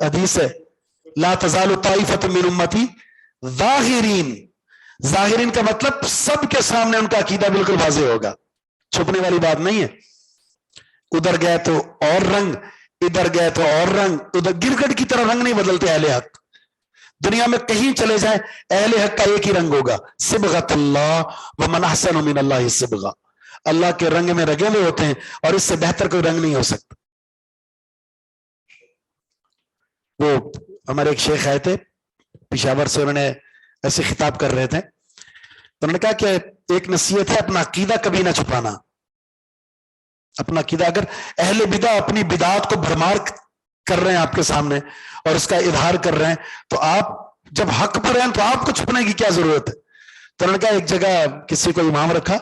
Speaker 2: حدیث ہے، لا تزال طائفۃ من امتی ظاہرین، ظاہرین کا مطلب سب کے سامنے ان کا عقیدہ بالکل واضح ہوگا، چھپنے والی بات نہیں ہے۔ ادھر گئے تو اور رنگ، ادھر گئے تو اور رنگ، ادھر گرگٹ کی طرح رنگ نہیں بدلتے اہل حق۔ دنیا میں کہیں چلے جائیں اہل حق کا ایک ہی رنگ ہوگا، صبغۃ اللہ ومن احسن من اللہ صبغہ، اللہ کے رنگ میں رنگے ہوئے ہوتے ہیں اور اس سے بہتر کوئی رنگ نہیں ہو سکتا۔ وہ ہمارے ایک شیخ آئے تھے پشاور سے، انہوں نے ایسے خطاب کر رہے تھے، تو انہوں نے کہا کہ ایک نصیحت ہے اپنا عقیدہ کبھی نہ چھپانا۔ اپنا عقیدہ، اگر اہل بدع اپنی بدعات کو بھرمار کر رہے ہیں آپ کے سامنے اور اس کا اظہار کر رہے ہیں، تو آپ جب حق پر ہیں تو آپ کو چھپنے کی کیا ضرورت ہے؟ تو انہوں نے کہا ایک جگہ کسی کو امام رکھا،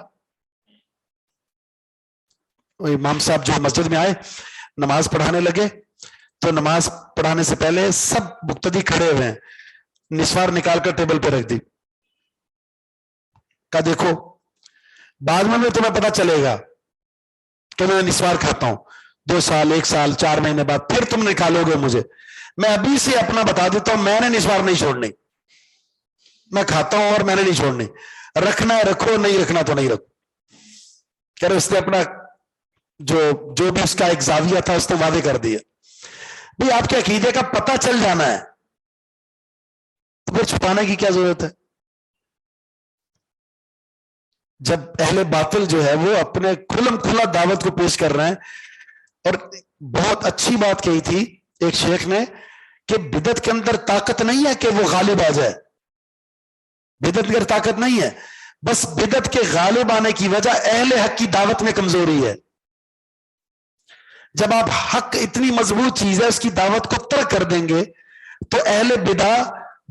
Speaker 2: وہ امام صاحب جو مسجد میں آئے نماز پڑھانے لگے، تو نماز پڑھانے سے پہلے سب مقتدی کھڑے ہوئے ہیں، نسوار نکال کر ٹیبل پہ رکھ دی، کہا دیکھو بعد میں تمہیں پتہ چلے گا کہ میں نسوار کھاتا ہوں، 2 سال 1 سال 4 مہینے بعد پھر تم نکالو گے مجھے، میں ابھی سے اپنا بتا دیتا ہوں، میں نے نسوار نہیں چھوڑنی، میں کھاتا ہوں اور میں نے نہیں چھوڑنی، رکھنا ہے رکھو، نہیں رکھنا تو نہیں رکھو۔ کہہ رہے اس نے اپنا جو بھی اس کا ایک زاویہ تھا اس نے وعدے کر دیا۔ بھئی آپ کے عقیدے کا پتہ چل جانا ہے تو پھر چھپانے کی کیا ضرورت ہے؟ جب اہل باطل جو ہے وہ اپنے کھلم کھلا دعوت کو پیش کر رہے ہیں، اور بہت اچھی بات کہی تھی ایک شیخ نے کہ بدعت کے اندر طاقت نہیں ہے کہ وہ غالب آ جائے، بدعت کے اندر طاقت نہیں ہے، بس بدعت کے غالب آنے کی وجہ اہل حق کی دعوت میں کمزوری ہے۔ جب آپ حق اتنی مضبوط چیز ہے اس کی دعوت کو ترک کر دیں گے تو اہل بدع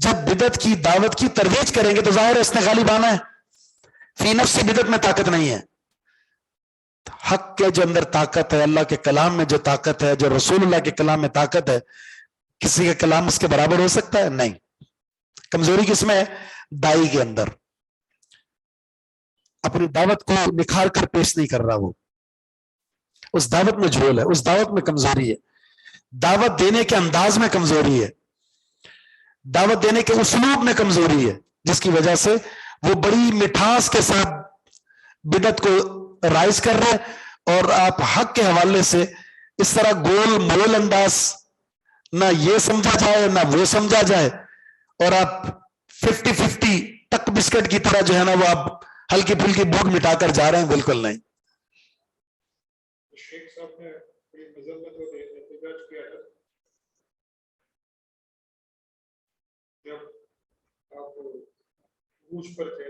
Speaker 2: جب بدعت کی دعوت کی ترویج کریں گے تو ظاہر ہے اس نے غالب آنا ہے۔ فی نفس بدعت میں طاقت نہیں ہے، حق کے جو اندر طاقت ہے، اللہ کے کلام میں جو طاقت ہے، جو رسول اللہ کے کلام میں طاقت ہے، کسی کا کلام اس کے برابر ہو سکتا ہے؟ نہیں۔ کمزوری کس میں ہے؟ دائی کے اندر، اپنی دعوت کو نکھار کر پیش نہیں کر رہا، وہ اس دعوت میں جھول ہے، اس دعوت میں کمزوری ہے، دعوت دینے کے انداز میں کمزوری ہے، دعوت دینے کے اسلوب میں کمزوری ہے، جس کی وجہ سے وہ بڑی مٹھاس کے ساتھ بدعت کو رائج کر رہے ہیں، اور آپ حق کے حوالے سے اس طرح گول مول انداز نہ یہ سمجھا جائے نہ وہ سمجھا جائے، اور آپ 50-50 ٹک بسکٹ کی طرح جو ہے نا وہ آپ ہلکی پھلکی بھوک مٹا کر جا رہے ہیں، بالکل نہیں۔
Speaker 1: شیخ صاحب نے بڑی مذمت اور احتجاج کیا ہے جب آپ عروج پر تھے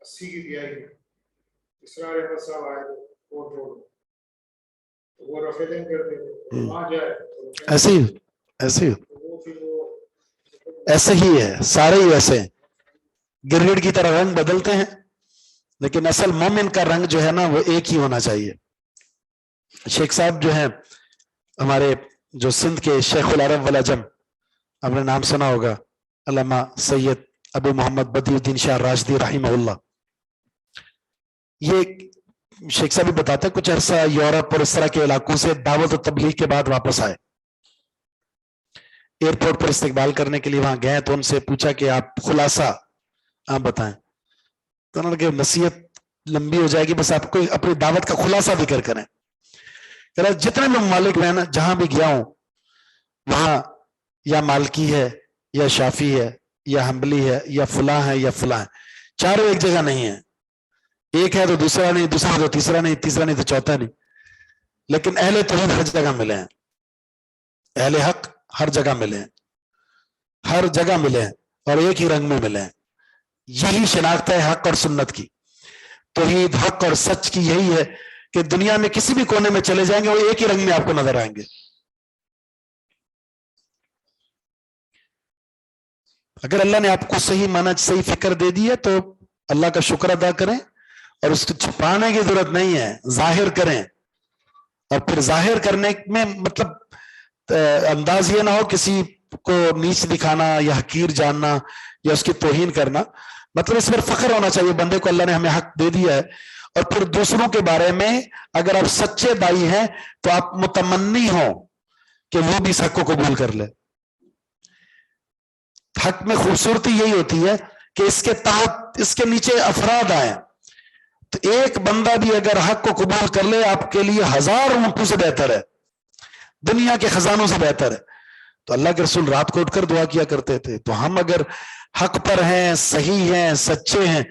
Speaker 1: 80 کی دہائی میں، اسرار احمد صاحب آئے تھے کوٹ روڈ، وہ رفع دین کرتے تھے، وہاں جائے
Speaker 2: ایسے ہی ہے، سارے ہی ایسے ہیں، گرگٹ کی طرح رنگ بدلتے ہیں، لیکن اصل مومن کا رنگ جو ہے نا وہ ایک ہی ہونا چاہیے۔ شیخ صاحب جو ہیں ہمارے، جو سندھ کے شیخ العرب والعجم، آپ نے نام سنا ہوگا، علامہ سید ابو محمد بدیع الدین شاہ راشدی رحمہ اللہ، یہ شیخ صاحب بھی بتاتے ہیں کچھ عرصہ یورپ اور اس طرح کے علاقوں سے دعوت و تبلیغ کے بعد واپس آئے، ایئرپورٹ پر استقبال کرنے کے لیے وہاں گئے تو ان سے پوچھا کہ آپ خلاصہ آپ بتائیں، تو انہوں نے کہا نصیحت لمبی ہو جائے گی، بس آپ کو اپنی دعوت کا خلاصہ ذکر کریں۔ کہ جتنے بھی ممالک میں نا جہاں بھی گیا ہوں وہاں یا مالکی ہے یا شافی ہے یا حنبلی ہے یا فلاں ہے یا فلاں ہے، چاروں ایک جگہ نہیں ہے، ایک ہے تو دوسرا نہیں، دوسرا تو تیسرا نہیں، تیسرا نہیں تو چوتھا نہیں، لیکن اہل توحید ہر جگہ ملے ہیں، اہل حق ہر جگہ ملے ہیں، ہر جگہ ملے ہیں اور ایک ہی رنگ میں ملے ہیں۔ یہی شناخت ہے حق اور سنت کی، توحید حق اور سچ کی یہی ہے کہ دنیا میں کسی بھی کونے میں چلے جائیں گے وہ ایک ہی رنگ میں آپ کو نظر آئیں گے۔ اگر اللہ نے آپ کو صحیح معنی صحیح فکر دے دی ہے تو اللہ کا شکر ادا کریں، اور اس کو چھپانے کی ضرورت نہیں ہے، ظاہر کریں، اور پھر ظاہر کرنے میں مطلب انداز یہ نہ ہو کسی کو نیچ دکھانا یا حقیر جاننا یا اس کی توہین کرنا، مطلب اس پر فخر ہونا چاہیے بندے کو اللہ نے ہمیں حق دے دیا ہے، اور پھر دوسروں کے بارے میں اگر آپ سچے دائی ہیں تو آپ متمنی ہوں کہ وہ بھی اس حق کو قبول کر لے۔ حق میں خوبصورتی یہی ہوتی ہے کہ اس کے تحت اس کے نیچے افراد آئیں، تو ایک بندہ بھی اگر حق کو قبول کر لے آپ کے لیے 1000 اونٹوں سے بہتر ہے، دنیا کے خزانوں سے بہتر ہے۔ تو اللہ کے رسول رات کو اٹھ کر دعا کیا کرتے تھے، تو ہم اگر حق پر ہیں، صحیح ہیں، سچے ہیں،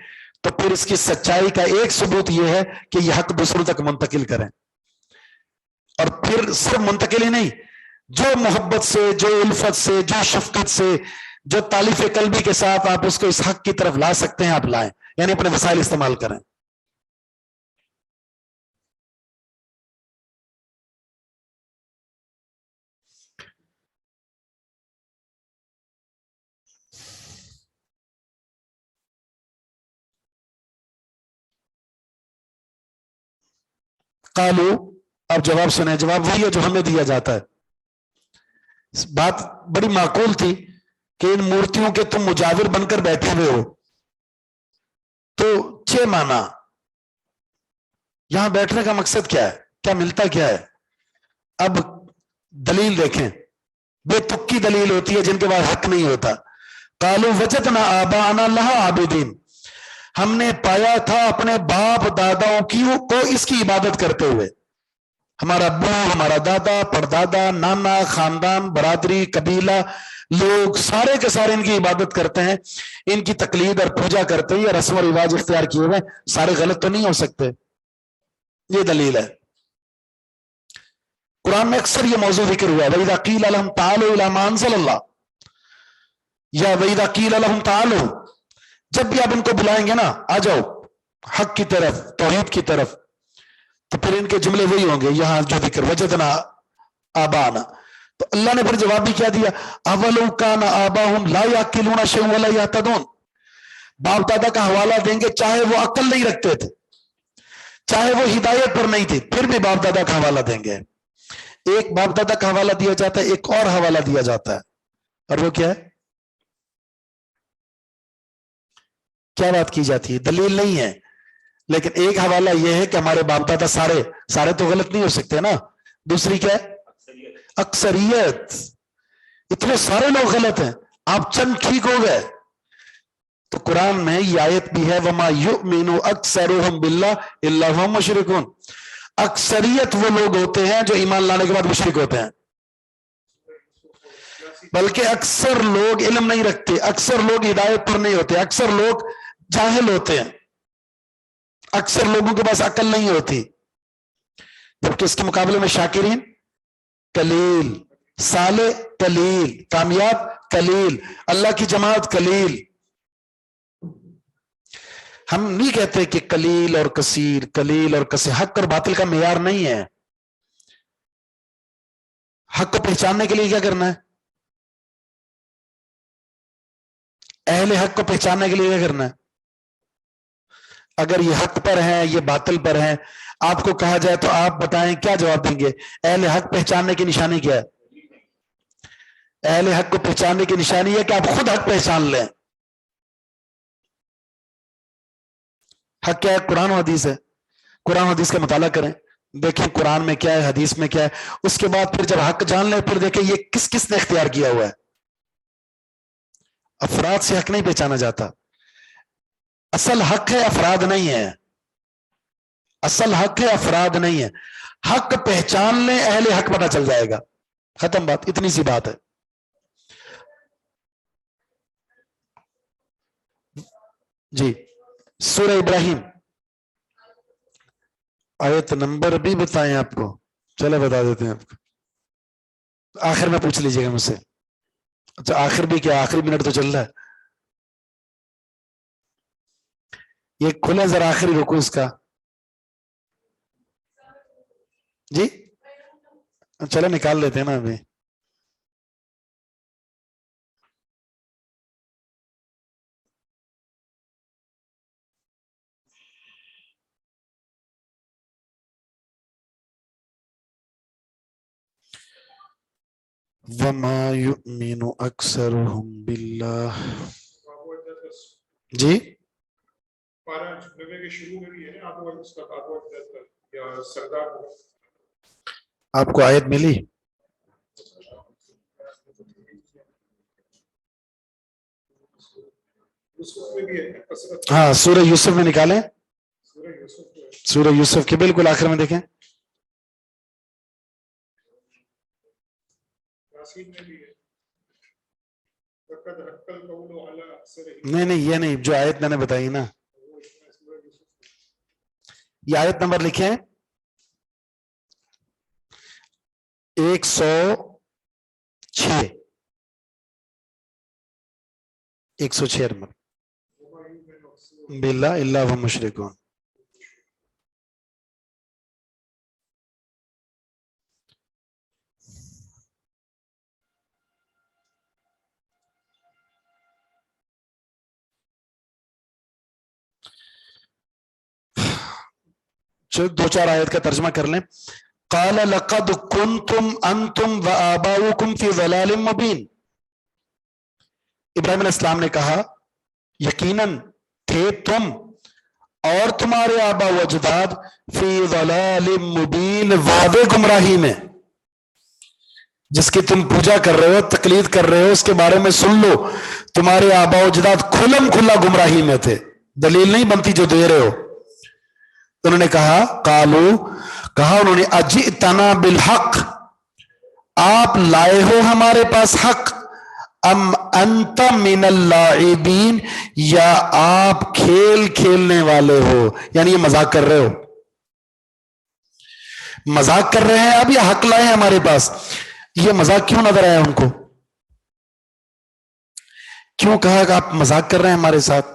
Speaker 2: تو پھر اس کی سچائی کا ایک ثبوت یہ ہے کہ یہ حق دوسروں تک منتقل کریں، اور پھر صرف منتقل ہی نہیں، جو محبت سے، جو الفت سے، جو شفقت سے، جو تالیف قلبی کے ساتھ آپ اس کو اس حق کی طرف لا سکتے ہیں آپ لائیں، یعنی اپنے وسائل استعمال کریں۔ قالو، اب جواب سنیں، جواب وہی ہے جو ہمیں دیا جاتا ہے۔ بات بڑی معقول تھی کہ ان مورتیوں کے تم مجاور بن کر بیٹھے ہوئے ہو، تو چھ معنی، یہاں بیٹھنے کا مقصد کیا ہے، کیا ملتا کیا ہے؟ اب دلیل دیکھیں، بے تکی دلیل ہوتی ہے جن کے بعد حق نہیں ہوتا۔ قالوا وجدنا آباءنا لها عابدین، ہم نے پایا تھا اپنے باپ داداؤں کو اس کی عبادت کرتے ہوئے، ہمارا ابو، ہمارا دادا، پردادا، نانا، خاندان، برادری، قبیلہ، لوگ سارے کے سارے ان کی عبادت کرتے ہیں، ان کی تقلید اور پوجا کرتے ہیں، یا رسم و رواج اختیار کیے ہوئے، سارے غلط تو نہیں ہو سکتے، یہ دلیل ہے۔ قرآن میں اکثر یہ موضوع ذکر ہوا ہے، وَإِذَا قِيلَ لَهُمْ تَعَالُوا إِلَىٰ مَا أَنزَلَ اللَّهُ، یا وَإِذَا قِيلَ لَهُمْ تَعَالُوا، جب بھی آپ ان کو بلائیں گے نا آ جاؤ حق کی طرف، توحید کی طرف، تو پھر ان کے جملے وہی ہوں گے یہاں جو ذکر وجدنا آبانا۔ تو اللہ نے پھر جواب بھی کیا دیا، اولو کان آباہم لا یعقلون شیئا ولا یہتدون، باپ دادا کا حوالہ دیں گے چاہے وہ عقل نہیں رکھتے تھے، چاہے وہ ہدایت پر نہیں تھے، پھر بھی باپ دادا کا حوالہ دیں گے۔ ایک باپ دادا کا حوالہ دیا جاتا ہے، ایک اور حوالہ دیا جاتا ہے، اور وہ کیا ہے؟ کیا بات کی جاتی ہے؟ دلیل نہیں ہے، لیکن ایک حوالہ یہ ہے کہ ہمارے باپ دادا سارے تو غلط نہیں ہو سکتے نا، دوسری کیا ہے؟ اکثریت، اتنے سارے لوگ غلط ہیں، آپ چند ٹھیک ہو گئے۔ تو قرآن میں یہ آیت بھی ہے وَمَا يُؤْمِنُ أَكْثَرُهُمْ بِاللَّهِ إِلَّا هُمْ مُشْرِكُونَ، اکثریت وہ لوگ ہوتے ہیں جو ایمان لانے کے بعد مشرک ہوتے ہیں۔ بلکہ اکثر لوگ علم نہیں رکھتے، اکثر لوگ ہدایت پر نہیں ہوتے، اکثر لوگ جاہل ہوتے ہیں، اکثر لوگوں کے پاس عقل نہیں ہوتی، جبکہ اس کے مقابلے میں شاکرین قلیل، صالح قلیل، کامیاب قلیل، اللہ کی جماعت قلیل۔ ہم نہیں کہتے کہ قلیل اور کثیر، قلیل اور کثیر حق اور باطل کا معیار نہیں ہے۔ حق کو پہچاننے کے لیے کیا کرنا ہے؟ اہل حق کو پہچاننے کے لیے کیا کرنا ہے؟ اگر یہ حق پر ہیں، یہ باطل پر ہیں، آپ کو کہا جائے تو آپ بتائیں کیا جواب دیں گے؟ اہل حق پہچاننے کی نشانی کیا ہے؟ اہل حق کو پہچاننے کی نشانی ہے کہ آپ خود حق پہچان لیں۔ حق کیا ہے؟ قرآن و حدیث ہے۔ قرآن و حدیث کا مطالعہ کریں، دیکھیں قرآن میں کیا ہے، حدیث میں کیا ہے، اس کے بعد پھر جب حق جان لیں پھر دیکھیں یہ کس کس نے اختیار کیا ہوا ہے۔ افراد سے حق نہیں پہچانا جاتا، اصل حق ہے، افراد نہیں ہے، اصل حق ہے، افراد نہیں ہے۔ حق پہچان لیں، اہل حق پتہ چل جائے گا، ختم بات، اتنی سی بات ہے۔ جی سورہ ابراہیم، آیت نمبر بھی بتائیں آپ کو؟ چلے بتا دیتے ہیں آپ کو، آخر میں پوچھ لیجئے گا مجھ سے۔ اچھا آخر بھی کیا، آخری منٹ تو چل رہا ہے، یہ کھلے ذرا آخری رکو اس کا۔ جی چلے نکال لیتے ہیں نا ابھی۔ وما يؤمن اکثرهم باللہ۔ جی آپ کو آیت ملی؟ ہاں سورہ یوسف میں نکالیں، سورہ یوسف کے بالکل آخر میں دیکھیں۔ نہیں یہ نہیں، جو آیت میں نے بتائی نا، یہ آیت نمبر لکھیں 106 نمبر، باللہ الا ہم مشرکون۔ دو چار آیت کا ترجمہ کر لیں۔ قال لقد كنتم انتم وآباؤكم في ضلال مبين، ابراہیم علیہ السلام نے کہا یقیناً تھے تم اور تمہارے آبا و اجداد فی ضلال مبین، واضح گمراہی میں، جس کی تم پوجا کر رہے ہو، تقلید کر رہے ہو، اس کے بارے میں سن لو، تمہارے آبا و اجداد کھلم کھلا گمراہی میں تھے، دلیل نہیں بنتی جو دے رہے ہو۔ انہوں نے کہا کہا انہوں نے اجئتنا بالحق، آپ لائے ہو ہمارے پاس حق، ام انت من اللاعبین، یا آپ کھیل کھیلنے والے ہو، یعنی یہ مذاق کر رہے ہو، مذاق کر رہے ہیں اب یا حق لائے ہیں ہمارے پاس؟ یہ مذاق کیوں نظر آیا ان کو؟ کیوں کہا کہ آپ مذاق کر رہے ہیں ہمارے ساتھ؟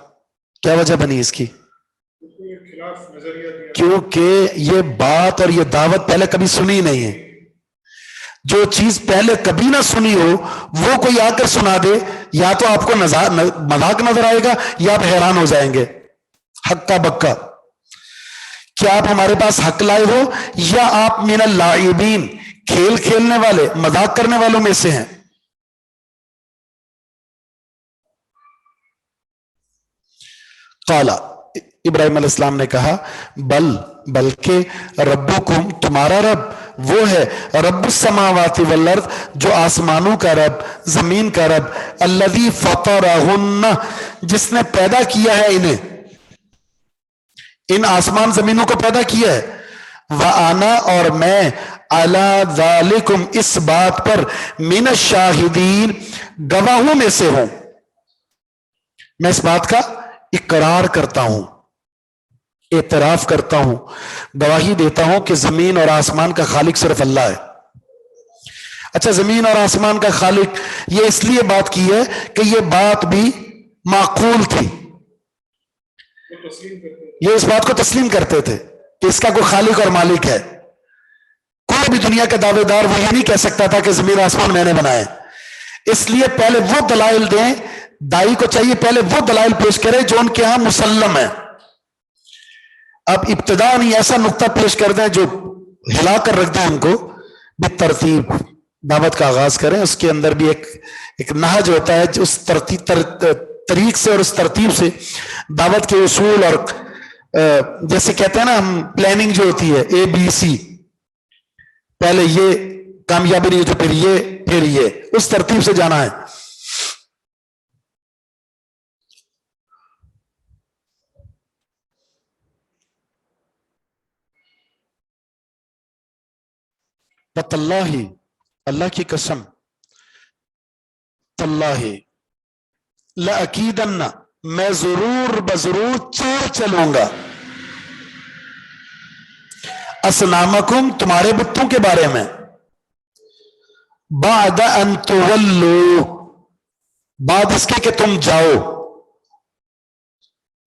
Speaker 2: کیا وجہ بنی اس کی؟ کیونکہ یہ بات اور یہ دعوت پہلے کبھی سنی نہیں ہے۔ جو چیز پہلے کبھی نہ سنی ہو وہ کوئی آ کر سنا دے، یا تو آپ کو مذاق نظر آئے گا یا آپ حیران ہو جائیں گے۔ حق کا بکا، کیا آپ ہمارے پاس حق لائے ہو یا آپ من اللاعبین، کھیل کھیلنے والے، مذاق کرنے والوں میں سے ہیں؟ قالا، ابراہیم علیہ السلام نے کہا بلکہ ربکم، تمہارا رب وہ ہے رب السماوات والارض، جو آسمانوں کا رب، زمین کا رب، الذی فطرہن، جس نے پیدا کیا ہے انہیں، ان آسمان زمینوں کو پیدا کیا ہے، وَأَنَا اور میں عَلَى ذَلِكُمْ اس بات پر من الشاہدین گواہوں میں سے ہوں. میں اس بات کا اقرار کرتا ہوں، اعتراف کرتا ہوں، گواہی دیتا ہوں کہ زمین اور آسمان کا خالق صرف اللہ ہے. اچھا، زمین اور آسمان کا خالق، یہ اس لیے بات کی ہے کہ یہ بات بھی معقول تھی. یہ اس بات کو تسلیم کرتے تھے کہ اس کا کوئی خالق اور مالک ہے. کوئی بھی دنیا کا دعوے دار وہ یہ نہیں کہہ سکتا تھا کہ زمین آسمان میں نے بنائے. اس لیے پہلے وہ دلائل دیں، دائی کو چاہیے پہلے وہ دلائل پیش کرے جو ان کے ہاں مسلم ہے. اب ابتدا نہیں ایسا نقطہ پیش کر دیں جو ہلا کر رکھ دیں ان کو. بالترتیب دعوت کا آغاز کریں، اس کے اندر بھی ایک نہج ہوتا ہے، اس طریق سے اور اس ترتیب سے دعوت کے اصول، اور جیسے کہتے ہیں نا ہم پلاننگ جو ہوتی ہے ABC، پہلے یہ کامیابی نہیں تو پھر یہ اس ترتیب سے جانا ہے. تاللہ، اللہ کی قسم، تاللہ لَأَكِيدَنَّ میں ضرور بضرور چلوں گا اصنامکم تمہارے بتوں کے بارے میں، بعد ان تولوا بعد اس کے کہ تم جاؤ،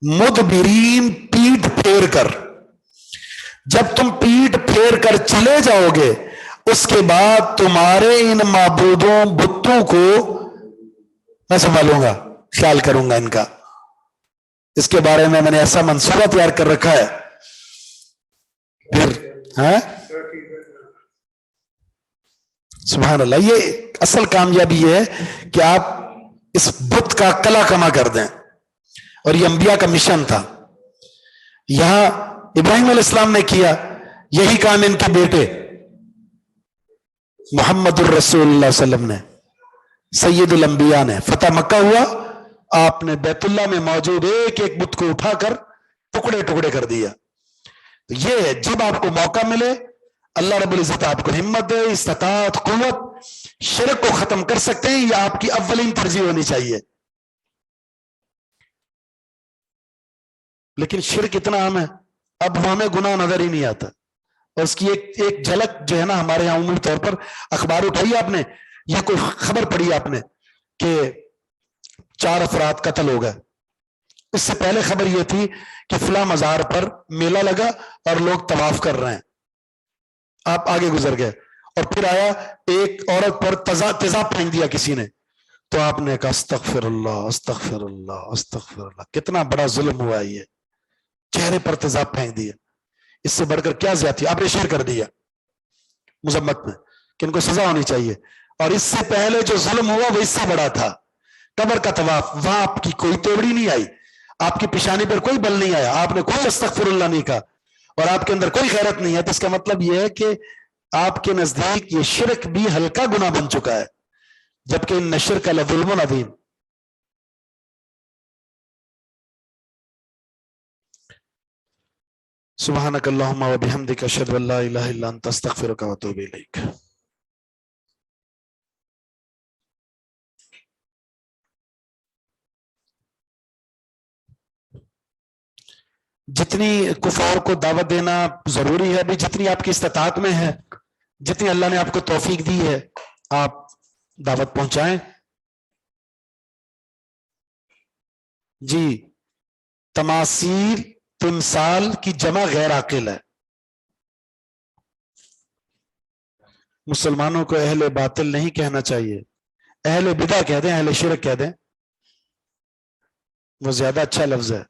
Speaker 2: مدبرین پیٹ پھیر کر. جب تم پیٹ پھیر کر چلے جاؤ گے اس کے بعد تمہارے ان معبودوں بتوں کو میں سنبھالوں گا، خیال کروں گا ان کا. اس کے بارے میں نے ایسا منصوبہ تیار کر رکھا ہے. پھر سبحان اللہ، یہ اصل کامیابی ہے کہ آپ اس بت کا کلا کما کر دیں. اور یہ انبیاء کا مشن تھا. یہاں ابراہیم علیہ السلام نے کیا، یہی کام ان کے بیٹے محمد الرسول اللہ صلی اللہ علیہ وسلم نے، سید الانبیاء نے. فتح مکہ ہوا، آپ نے بیت اللہ میں موجود ایک ایک بت کو اٹھا کر ٹکڑے ٹکڑے کر دیا. تو یہ ہے، جب آپ کو موقع ملے اللہ رب العزت آپ کو ہمت دے، استطاعت، قوت، شرک کو ختم کر سکتے ہیں، یہ آپ کی اولین ترجیح ہونی چاہیے. لیکن شرک اتنا عام ہے اب ہمیں گناہ نظر ہی نہیں آتا. اور اس کی ایک جھلک جو ہے نا ہمارے یہاں عمومی طور پر، اخبار اٹھائی آپ نے یا کوئی خبر پڑھی آپ نے کہ 4 افراد قتل ہو گئے. اس سے پہلے خبر یہ تھی کہ فلاں مزار پر میلہ لگا اور لوگ طواف کر رہے ہیں، آپ آگے گزر گئے، اور پھر آیا ایک عورت پر تیزاب پھینک دیا کسی نے، تو آپ نے کہا استغفر اللہ استغفر اللہ استغفر اللہ. کتنا بڑا ظلم ہوا ہے، یہ چہرے پر تیزاب پھینک دیا. اس سے بڑھ کر کیا زیادتی، آپ نے شیئر کر دیا مذمت میں کہ ان کو سزا ہونی چاہیے. اور اس سے پہلے جو ظلم ہوا وہ اس سے بڑا تھا، قبر کا طواف. وہاں آپ کی کوئی توڑی نہیں آئی، آپ کی پیشانی پر کوئی بل نہیں آیا، آپ نے کوئی استغفر اللہ نہیں کہا، اور آپ کے اندر کوئی غیرت نہیں ہے. تو اس کا مطلب یہ ہے کہ آپ کے نزدیک یہ شرک بھی ہلکا گناہ بن چکا ہے، جبکہ ان شرک لظلم عظیم. سبحانک اللہم و بحمدک اشہد ان لا الہ الا انت استغفرک و اتوب الیک. جتنی کفار کو دعوت دینا ضروری ہے ابھی، جتنی آپ کی استطاعت میں ہے، جتنی اللہ نے آپ کو توفیق دی ہے، آپ دعوت پہنچائیں. جی، تماثیل تمثال کی جمع غیر عاقل ہے. مسلمانوں کو اہل باطل نہیں کہنا چاہیے، اہل بدع کہہ دیں، اہل شرک کہہ دیں، وہ زیادہ اچھا لفظ ہے.